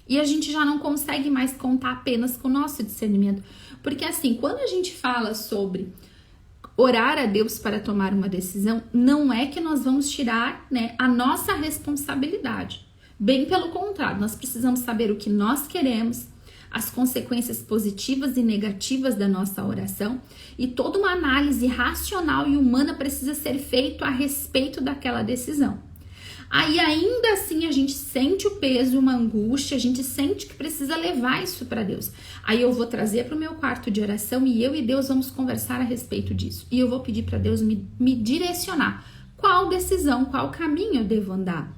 E a gente já não consegue mais contar apenas com o nosso discernimento. Porque assim, quando a gente fala sobre orar a Deus para tomar uma decisão, não é que nós vamos tirar, né, a nossa responsabilidade. Bem pelo contrário, nós precisamos saber o que nós queremos, as consequências positivas e negativas da nossa oração, e toda uma análise racional e humana precisa ser feita a respeito daquela decisão. Aí ainda assim a gente sente o peso, uma angústia, a gente sente que precisa levar isso para Deus. Aí eu vou trazer para o meu quarto de oração e eu e Deus vamos conversar a respeito disso. E eu vou pedir para Deus me direcionar. Qual decisão, qual caminho eu devo andar?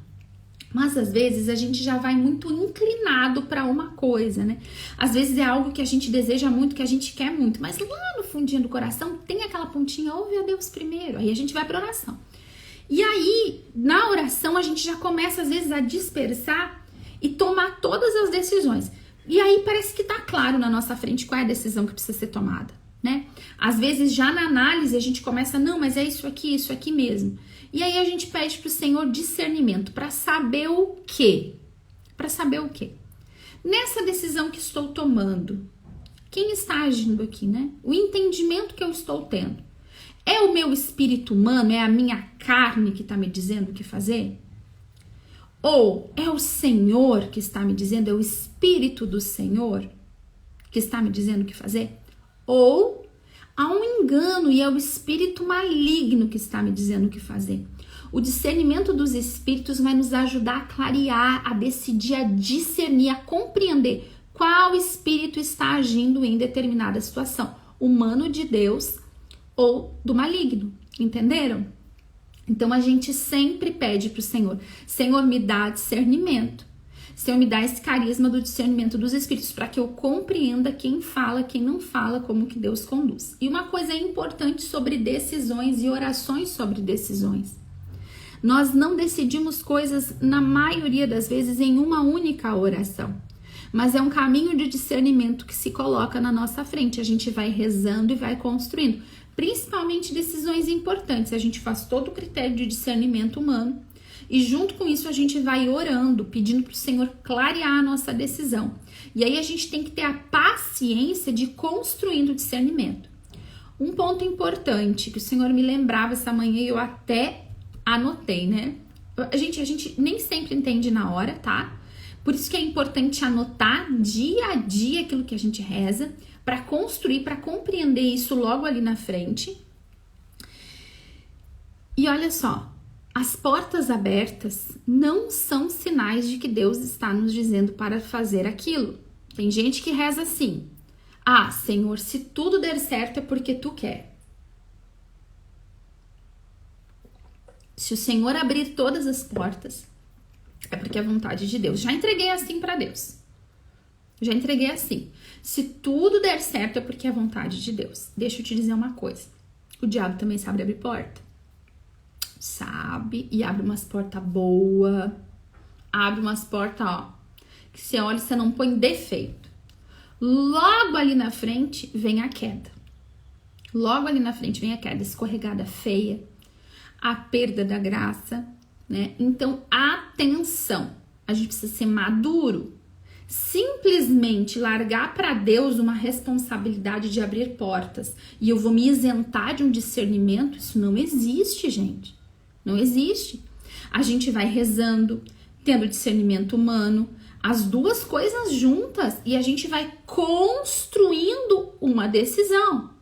Mas às vezes a gente já vai muito inclinado para uma coisa, né? Às vezes é algo que a gente deseja muito, que a gente quer muito, mas lá no fundinho do coração tem aquela pontinha, ouve a Deus primeiro. Aí a gente vai para oração. E aí, na oração, a gente já começa às vezes a dispersar e tomar todas as decisões. E aí parece que tá claro na nossa frente qual é a decisão que precisa ser tomada, né? Às vezes já na análise a gente começa, não, mas é isso aqui mesmo. E aí a gente pede pro Senhor discernimento para saber o quê? Para saber o quê? Nessa decisão que estou tomando, quem está agindo aqui, né? O entendimento que eu estou tendo. É o meu espírito humano, é a minha carne que está me dizendo o que fazer? Ou é o Senhor que está me dizendo, é o Espírito do Senhor que está me dizendo o que fazer? Ou há um engano e é o espírito maligno que está me dizendo o que fazer? O discernimento dos espíritos vai nos ajudar a clarear, a decidir, a discernir, a compreender qual espírito está agindo em determinada situação, humano de Deus ou do maligno, entenderam? Então a gente sempre pede para o Senhor, Senhor, me dá discernimento, Senhor, me dá esse carisma do discernimento dos espíritos, para que eu compreenda quem fala, quem não fala, como que Deus conduz. E uma coisa importante sobre decisões e orações sobre decisões, nós não decidimos coisas na maioria das vezes em uma única oração, mas é um caminho de discernimento que se coloca na nossa frente, a gente vai rezando e vai construindo. Principalmente decisões importantes, a gente faz todo o critério de discernimento humano e junto com isso a gente vai orando, pedindo para o Senhor clarear a nossa decisão. E aí a gente tem que ter a paciência de construindo o discernimento. Um ponto importante que o Senhor me lembrava essa manhã e eu até anotei, né? A gente nem sempre entende na hora, tá? Por isso que é importante anotar dia a dia aquilo que a gente reza, para construir, para compreender isso logo ali na frente. E olha só, as portas abertas não são sinais de que Deus está nos dizendo para fazer aquilo. Tem gente que reza assim, ah, Senhor, se tudo der certo é porque Tu quer. Se o Senhor abrir todas as portas, é porque é vontade de Deus. Já entreguei assim para Deus. Já entreguei assim. Se tudo der certo é porque é vontade de Deus. Deixa eu te dizer uma coisa. O diabo também sabe abrir porta. Sabe. E abre umas portas boas. Abre umas portas, ó. Que você olha e você não põe defeito. Logo ali na frente vem a queda. Logo ali na frente vem a queda. Escorregada feia. A perda da graça, né? Então, atenção. A gente precisa ser maduro. Simplesmente largar para Deus uma responsabilidade de abrir portas e eu vou me isentar de um discernimento, isso não existe, gente. Não existe. A gente vai rezando, tendo discernimento humano, as duas coisas juntas e a gente vai construindo uma decisão.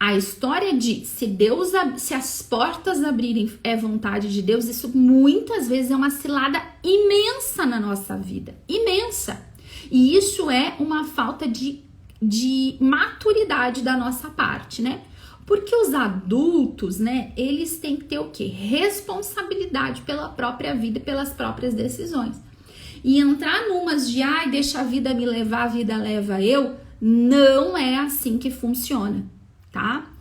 A história de se as portas abrirem é vontade de Deus, isso muitas vezes é uma cilada imensa na nossa vida, imensa. E isso é uma falta de maturidade da nossa parte, né? Porque os adultos, né, eles têm que ter o quê? Responsabilidade pela própria vida e pelas próprias decisões. E entrar numas de, ai, deixa a vida me levar, a vida leva eu, não é assim que funciona. Tá?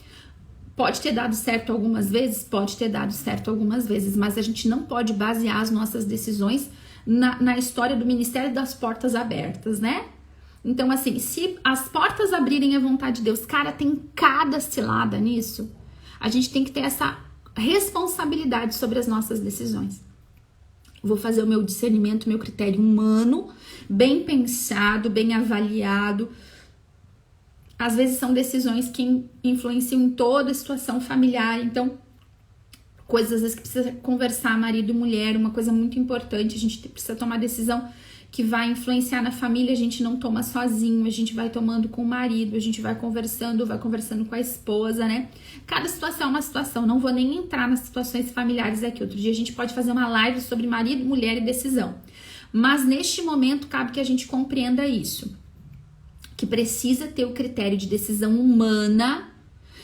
Pode ter dado certo algumas vezes? Pode ter dado certo algumas vezes, mas a gente não pode basear as nossas decisões na história do Ministério das Portas Abertas, né? Então, assim, se as portas abrirem a vontade de Deus, cara, tem cada cilada nisso, a gente tem que ter essa responsabilidade sobre as nossas decisões. Vou fazer o meu discernimento, meu critério humano, bem pensado, bem avaliado. Às vezes são decisões que influenciam em toda a situação familiar, então coisas às vezes que precisa conversar marido e mulher, uma coisa muito importante, a gente precisa tomar decisão que vai influenciar na família, a gente não toma sozinho, a gente vai tomando com o marido, a gente vai conversando com a esposa, né? Cada situação é uma situação, não vou nem entrar nas situações familiares aqui. Outro dia a gente pode fazer uma live sobre marido, mulher e decisão. Mas neste momento cabe que a gente compreenda isso, que precisa ter o critério de decisão humana,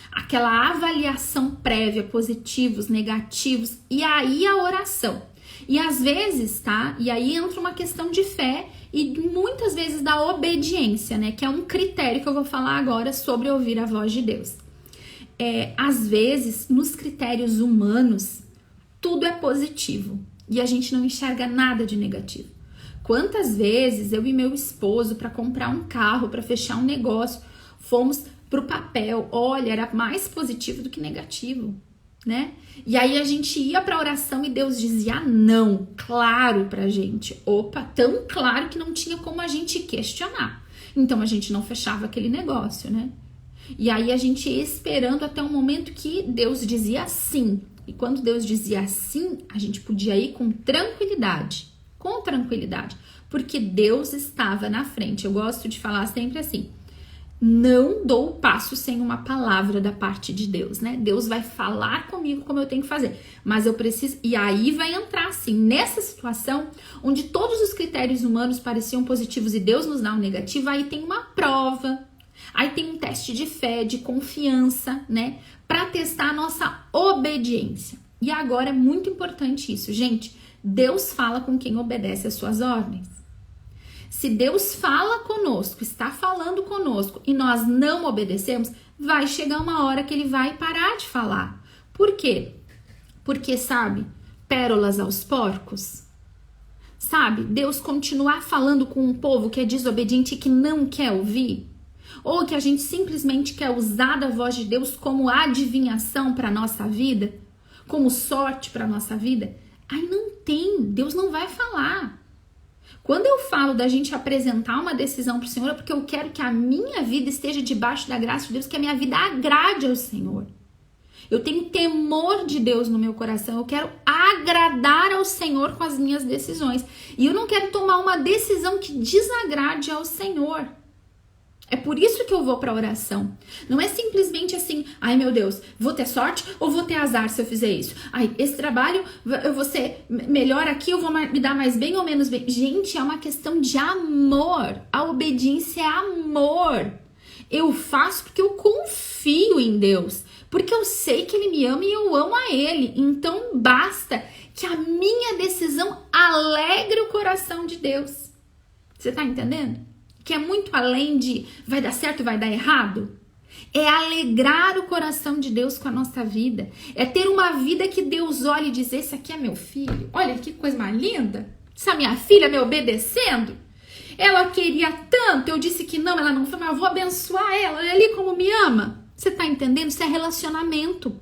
aquela avaliação prévia, positivos, negativos, e aí a oração. E às vezes, tá? E aí entra uma questão de fé e muitas vezes da obediência, né? Que é um critério que eu vou falar agora sobre ouvir a voz de Deus. Às vezes, nos critérios humanos, tudo é positivo e a gente não enxerga nada de negativo. Quantas vezes eu e meu esposo, para comprar um carro, para fechar um negócio, fomos pro papel, olha, era mais positivo do que negativo, né? E aí a gente ia pra oração e Deus dizia não, claro pra gente. Opa, tão claro que não tinha como a gente questionar. Então a gente não fechava aquele negócio, né? E aí a gente ia esperando até um momento que Deus dizia sim. E quando Deus dizia sim, a gente podia ir com tranquilidade, porque Deus estava na frente. Eu gosto de falar sempre assim: não dou o passo sem uma palavra da parte de Deus, né? Deus vai falar comigo como eu tenho que fazer, mas eu preciso... E aí vai entrar, assim, nessa situação onde todos os critérios humanos pareciam positivos e Deus nos dá um negativo, aí tem uma prova, aí tem um teste de fé, de confiança, né? Para testar a nossa obediência. E agora é muito importante isso, gente. Deus fala com quem obedece às suas ordens. Se Deus fala conosco, está falando conosco e nós não obedecemos, vai chegar uma hora que ele vai parar de falar. Por quê? Porque, sabe, pérolas aos porcos. Sabe, Deus continuar falando com um povo que é desobediente e que não quer ouvir. Ou que a gente simplesmente quer usar da voz de Deus como adivinhação para a nossa vida, como sorte para a nossa vida. Aí não tem, Deus não vai falar. Quando eu falo da gente apresentar uma decisão para o Senhor, é porque eu quero que a minha vida esteja debaixo da graça de Deus, que a minha vida agrade ao Senhor. Eu tenho temor de Deus no meu coração, eu quero agradar ao Senhor com as minhas decisões. E eu não quero tomar uma decisão que desagrade ao Senhor. É por isso que eu vou para a oração. Não é simplesmente assim, ai meu Deus, vou ter sorte ou vou ter azar se eu fizer isso? Ai, esse trabalho, eu vou ser melhor aqui, eu vou me dar mais bem ou menos bem? Gente, é uma questão de amor. A obediência é amor. Eu faço porque eu confio em Deus. Porque eu sei que Ele me ama e eu amo a Ele. Então basta que a minha decisão alegre o coração de Deus. Você tá entendendo? Que é muito além de vai dar certo, vai dar errado. É alegrar o coração de Deus com a nossa vida. É ter uma vida que Deus olha e diz, esse aqui é meu filho. Olha que coisa mais linda. Essa minha filha me obedecendo. Ela queria tanto, eu disse que não, ela não foi, mas eu vou abençoar ela. Olha ali como me ama. Você tá entendendo? Isso é relacionamento.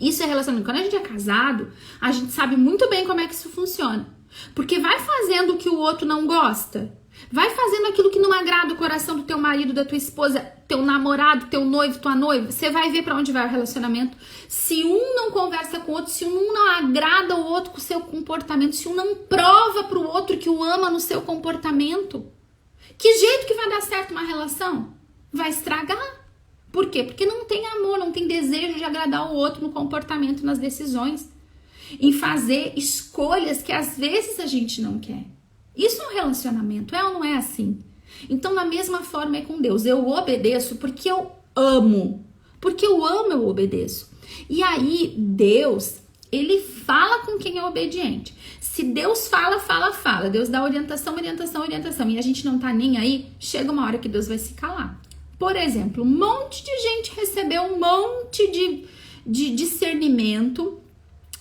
Isso é relacionamento. Quando a gente é casado, a gente sabe muito bem como é que isso funciona. Porque vai fazendo o que o outro não gosta. Vai fazendo aquilo que não agrada o coração do teu marido, da tua esposa, teu namorado, teu noivo, tua noiva. Você vai ver para onde vai o relacionamento. Se um não conversa com o outro, se um não agrada o outro com o seu comportamento, se um não prova para o outro que o ama no seu comportamento, que jeito que vai dar certo uma relação? Vai estragar. Por quê? Porque não tem amor, não tem desejo de agradar o outro no comportamento, nas decisões, em fazer escolhas que às vezes a gente não quer. Isso é um relacionamento, é ou não é assim? Então, da mesma forma é com Deus. Eu obedeço porque eu amo. Porque eu amo, eu obedeço. E aí, Deus, Ele fala com quem é obediente. Se Deus fala, fala, fala. Deus dá orientação, orientação, orientação. E a gente não tá nem aí, chega uma hora que Deus vai se calar. Por exemplo, um monte de gente recebeu um monte de discernimento,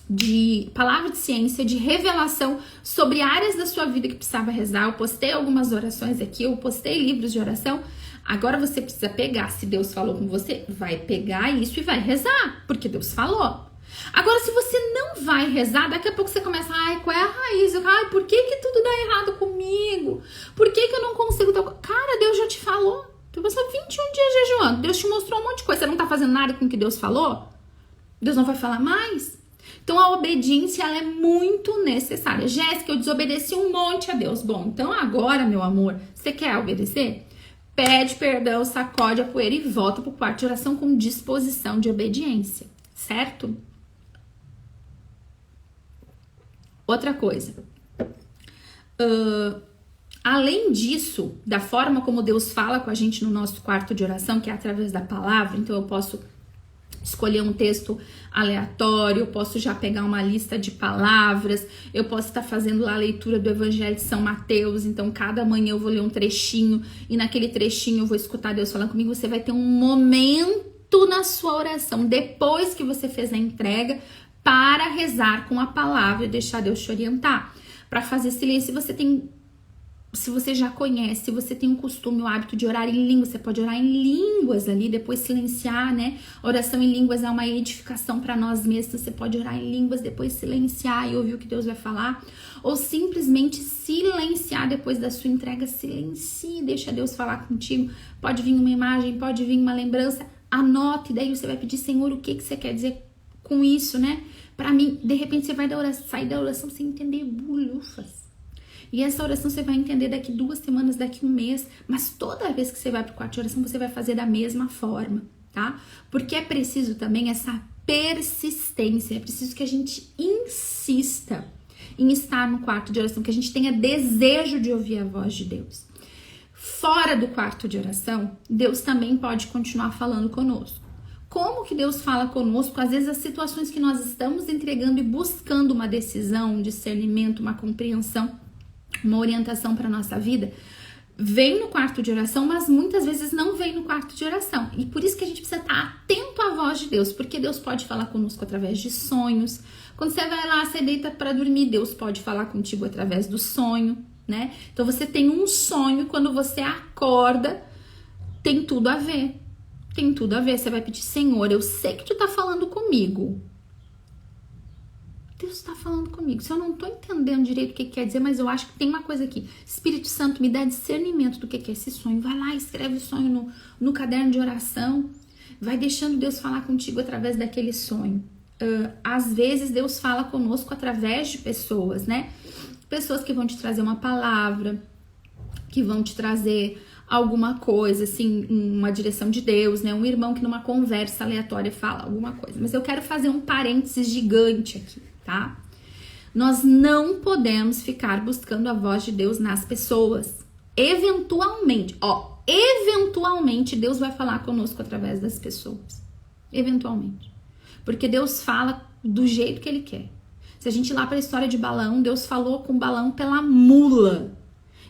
de palavra de ciência, de revelação sobre áreas da sua vida que precisava rezar. Eu postei algumas orações aqui, eu postei livros de oração. Agora você precisa pegar, se Deus falou com você, vai pegar isso e vai rezar, porque Deus falou. Agora, se você não vai rezar, daqui a pouco você começa, ai, qual é a raiz? Ai, por que tudo dá errado comigo? Por que eu não consigo... Cara, Deus já te falou. Tu passou 21 dias jejuando, Deus te mostrou um monte de coisa. Você não tá fazendo nada com o que Deus falou? Deus não vai falar mais? Então a obediência, ela é muito necessária. Jéssica, eu desobedeci um monte a Deus. Bom, então agora, meu amor, você quer obedecer? Pede perdão, sacode a poeira e volta pro quarto de oração com disposição de obediência, certo? Outra coisa, além disso, da forma como Deus fala com a gente no nosso quarto de oração, que é através da palavra, então eu posso escolher um texto aleatório, eu posso já pegar uma lista de palavras, eu posso estar fazendo lá a leitura do Evangelho de São Mateus, então cada manhã eu vou ler um trechinho, e naquele trechinho eu vou escutar Deus falando comigo. Você vai ter um momento na sua oração, depois que você fez a entrega, para rezar com a palavra e deixar Deus te orientar. Para fazer silêncio, se você já conhece, se você tem o costume, o hábito de orar em línguas, você pode orar em línguas ali, depois silenciar, né? A oração em línguas é uma edificação para nós mesmos. Você pode orar em línguas, depois silenciar e ouvir o que Deus vai falar. Ou simplesmente silenciar depois da sua entrega. Silencie, deixa Deus falar contigo. Pode vir uma imagem, pode vir uma lembrança. Anote, daí você vai pedir, Senhor, o que você quer dizer com isso, né? Para mim, de repente você vai sair da oração sem entender bulhufas. E essa oração você vai entender daqui 2 semanas, daqui 1 mês. Mas toda vez que você vai pro quarto de oração, você vai fazer da mesma forma, tá? Porque é preciso também essa persistência. É preciso que a gente insista em estar no quarto de oração, que a gente tenha desejo de ouvir a voz de Deus. Fora do quarto de oração, Deus também pode continuar falando conosco. Como que Deus fala conosco? Às vezes as situações que nós estamos entregando e buscando uma decisão, um discernimento, uma compreensão, uma orientação para a nossa vida, vem no quarto de oração, mas muitas vezes não vem no quarto de oração. E por isso que a gente precisa estar atento à voz de Deus, porque Deus pode falar conosco através de sonhos. Quando você vai lá, você deita para dormir, Deus pode falar contigo através do sonho, né? Então você tem um sonho, quando você acorda, tem tudo a ver. Tem tudo a ver. Você vai pedir, Senhor, eu sei que tu tá falando comigo. Deus está falando comigo. Se eu não tô entendendo direito o que quer dizer, mas eu acho que tem uma coisa aqui. Espírito Santo, me dá discernimento do que é esse sonho. Vai lá, escreve o sonho no caderno de oração. Vai deixando Deus falar contigo através daquele sonho. Às vezes Deus fala conosco através de pessoas, né? Pessoas que vão te trazer uma palavra, que vão te trazer alguma coisa, assim, uma direção de Deus, né? Um irmão que numa conversa aleatória fala alguma coisa. Mas eu quero fazer um parênteses gigante aqui, tá? Nós não podemos ficar buscando a voz de Deus nas pessoas. Eventualmente Deus vai falar conosco através das pessoas. Eventualmente. Porque Deus fala do jeito que Ele quer. Se a gente ir lá para a história de Balaão, Deus falou com Balaão pela mula.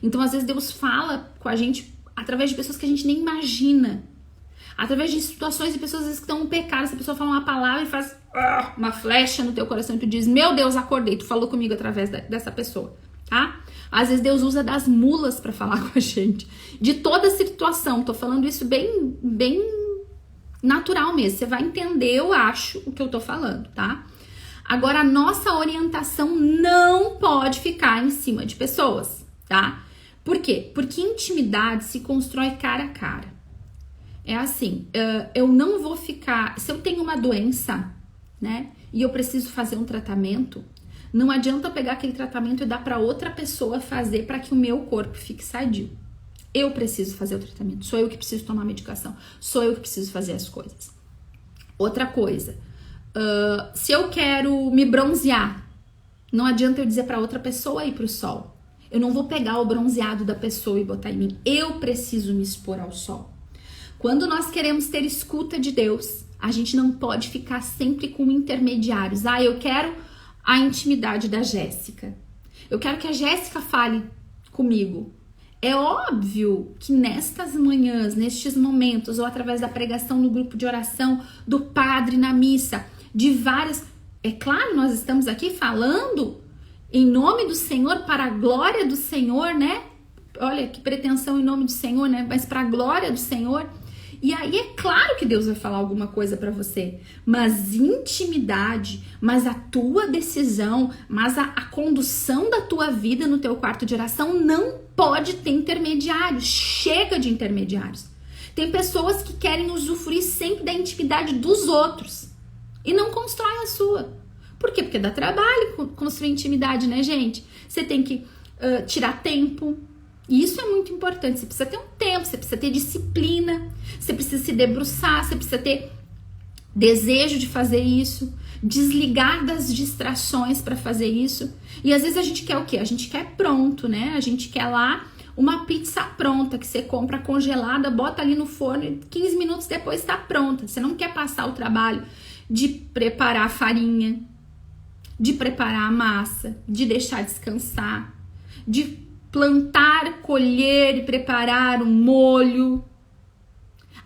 Então, às vezes, Deus fala com a gente através de pessoas que a gente nem imagina. Através de situações e pessoas às vezes que estão no pecado. Essa pessoa fala uma palavra e faz uma flecha no teu coração e tu diz, meu Deus, acordei, tu falou comigo através dessa pessoa, tá? Às vezes Deus usa das mulas para falar com a gente. De toda situação, tô falando isso bem natural mesmo. Você vai entender, eu acho, o que eu tô falando, tá? Agora, a nossa orientação não pode ficar em cima de pessoas, tá? Por quê? Porque intimidade se constrói cara a cara. É assim, eu não vou ficar... Se eu tenho uma doença, né, e eu preciso fazer um tratamento, não adianta eu pegar aquele tratamento e dar para outra pessoa fazer para que o meu corpo fique sadio. Eu preciso fazer o tratamento, sou eu que preciso tomar medicação, sou eu que preciso fazer as coisas. Outra coisa, se eu quero me bronzear, não adianta eu dizer para outra pessoa ir pro sol. Eu não vou pegar o bronzeado da pessoa e botar em mim. Eu preciso me expor ao sol. Quando nós queremos ter escuta de Deus, a gente não pode ficar sempre com intermediários. Eu quero a intimidade da Jéssica. Eu quero que a Jéssica fale comigo. É óbvio que nestas manhãs, nestes momentos, ou através da pregação no grupo de oração, do padre na missa, de várias... É claro, nós estamos aqui falando em nome do Senhor, para a glória do Senhor, né? Olha, que pretensão em nome do Senhor, né? Mas para a glória do Senhor. E aí é claro que Deus vai falar alguma coisa para você. Mas intimidade, mas a tua decisão, mas a condução da tua vida no teu quarto de oração não pode ter intermediários. Chega de intermediários. Tem pessoas que querem usufruir sempre da intimidade dos outros e não constroem a sua. Por quê? Porque dá trabalho construir intimidade, né, gente? Você tem que tirar tempo. E isso é muito importante. Você precisa ter um tempo, você precisa ter disciplina, você precisa se debruçar, você precisa ter desejo de fazer isso, desligar das distrações para fazer isso. E às vezes a gente quer o quê? A gente quer pronto, né? A gente quer lá uma pizza pronta que você compra congelada, bota ali no forno e 15 minutos depois está pronta. Você não quer passar o trabalho de preparar a farinha, de preparar a massa, de deixar descansar, de plantar, colher e preparar um molho,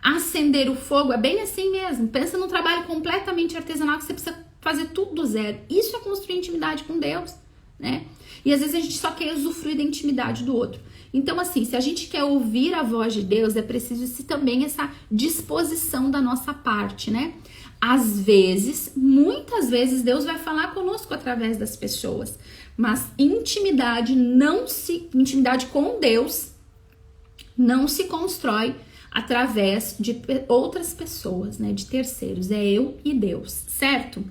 acender o fogo. É bem assim mesmo. Pensa num trabalho completamente artesanal que você precisa fazer tudo do zero. Isso é construir intimidade com Deus, né? E às vezes a gente só quer usufruir da intimidade do outro. Então, assim, se a gente quer ouvir a voz de Deus, é preciso também essa disposição da nossa parte, né? Às vezes, muitas vezes, Deus vai falar conosco através das pessoas. Mas intimidade com Deus não se constrói através de outras pessoas, né? De terceiros. É eu e Deus, certo?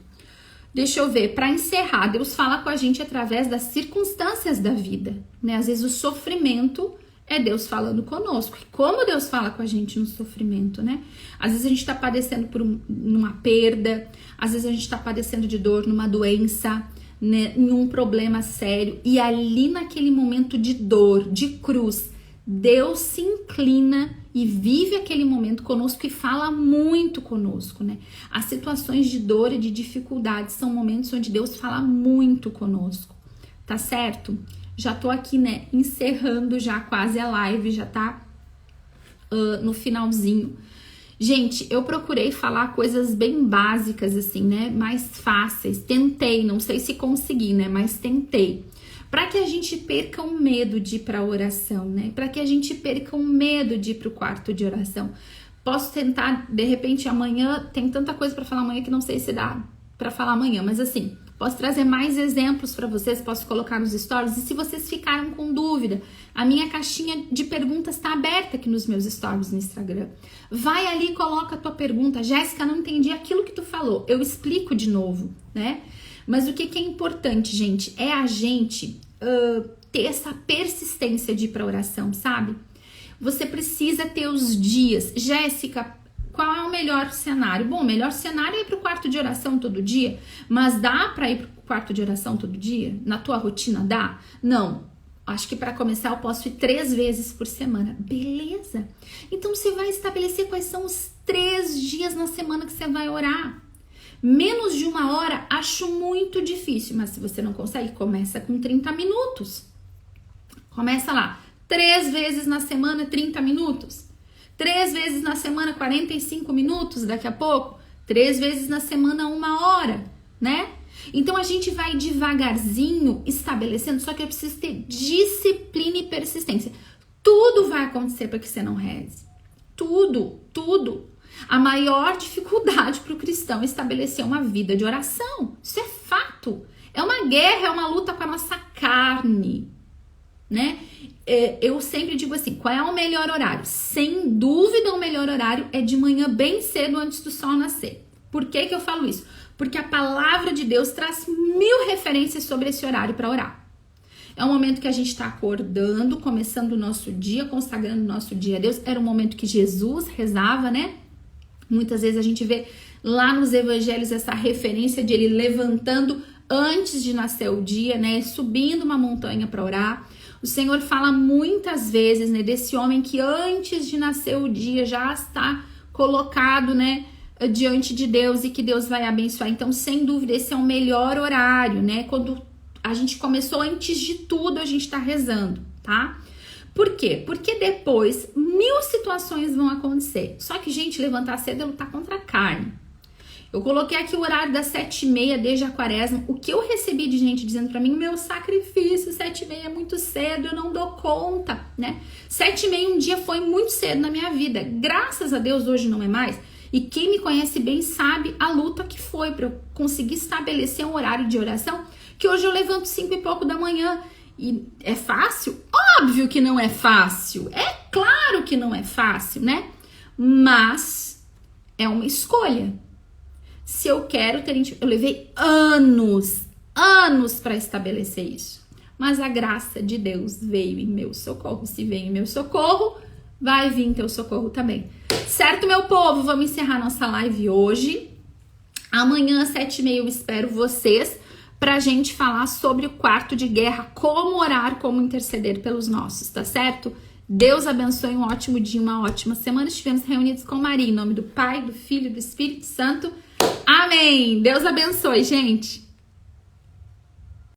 Deixa eu ver, para encerrar, Deus fala com a gente através das circunstâncias da vida, né? Às vezes o sofrimento é Deus falando conosco. E como Deus fala com a gente no sofrimento, né? Às vezes a gente tá padecendo por numa perda, às vezes a gente tá padecendo de dor numa doença, né? Em um problema sério. E ali naquele momento de dor, de cruz, Deus se inclina e vive aquele momento conosco e fala muito conosco, né? As situações de dor e de dificuldade são momentos onde Deus fala muito conosco, tá certo? Já tô aqui, né, encerrando já quase a live, já tá no finalzinho. Gente, eu procurei falar coisas bem básicas, assim, né, mais fáceis. Tentei, não sei se consegui, né, mas tentei. Para que a gente perca o medo de ir para a oração, né? Para que a gente perca o medo de ir para o quarto de oração. Posso tentar, de repente, amanhã, tem tanta coisa para falar amanhã que não sei se dá para falar amanhã, mas assim, posso trazer mais exemplos para vocês, posso colocar nos stories. E se vocês ficaram com dúvida, a minha caixinha de perguntas está aberta aqui nos meus stories no Instagram. Vai ali e coloca a tua pergunta. Jéssica, não entendi aquilo que tu falou. Eu explico de novo, né? Mas o que é importante, gente, é a gente ter essa persistência de ir para oração, sabe? Você precisa ter os dias. Jéssica, qual é o melhor cenário? Bom, o melhor cenário é ir para o quarto de oração todo dia, mas dá para ir para o quarto de oração todo dia? Na tua rotina dá? Não. Acho que para começar eu posso ir 3 vezes por semana. Beleza. Então você vai estabelecer quais são os 3 dias na semana que você vai orar. Menos de 1 hora, acho muito difícil, mas se você não consegue, começa com 30 minutos. Começa lá, 3 vezes na semana, 30 minutos. 3 vezes na semana, 45 minutos, daqui a pouco. 3 vezes na semana, 1 hora, né? Então a gente vai devagarzinho estabelecendo, só que eu preciso ter disciplina e persistência. Tudo vai acontecer para que você não reze. Tudo. A maior dificuldade para o cristão é estabelecer uma vida de oração. Isso é fato. É uma guerra, é uma luta com a nossa carne, né? Eu sempre digo assim, qual é o melhor horário? Sem dúvida o melhor horário é de manhã bem cedo antes do sol nascer. Por que eu falo isso? Porque a palavra de Deus traz 1000 referências sobre esse horário para orar. É um momento que a gente está acordando, começando o nosso dia, consagrando o nosso dia a Deus. Era um momento que Jesus rezava, né? Muitas vezes a gente vê lá nos evangelhos essa referência de ele levantando antes de nascer o dia, né? Subindo uma montanha para orar. O Senhor fala muitas vezes, né? Desse homem que antes de nascer o dia já está colocado, né? Diante de Deus e que Deus vai abençoar. Então, sem dúvida, esse é o melhor horário, né? Quando a gente começou, antes de tudo, a gente está rezando, tá? Por quê? Porque depois 1000 situações vão acontecer. Só que, gente, levantar cedo é lutar contra a carne. Eu coloquei aqui o horário das 7h30 desde a quaresma. O que eu recebi de gente dizendo pra mim, meu sacrifício, 7h30 é muito cedo, eu não dou conta, né? 7h30 um dia foi muito cedo na minha vida. Graças a Deus hoje não é mais. E quem me conhece bem sabe a luta que foi pra eu conseguir estabelecer um horário de oração, que hoje eu levanto 5 e pouco da manhã. E é fácil? Óbvio que não é fácil. É claro que não é fácil, né? Mas é uma escolha. Se eu quero ter intimidade, eu levei anos para estabelecer isso. Mas a graça de Deus veio em meu socorro. Se veio em meu socorro, vai vir em teu socorro também. Certo, meu povo? Vamos encerrar nossa live hoje. Amanhã, às 7h30, eu espero vocês pra gente falar sobre o quarto de guerra, como orar, como interceder pelos nossos, tá certo? Deus abençoe, um ótimo dia, uma ótima semana. Estivemos reunidos com Maria, em nome do Pai, do Filho e do Espírito Santo. Amém! Deus abençoe, gente!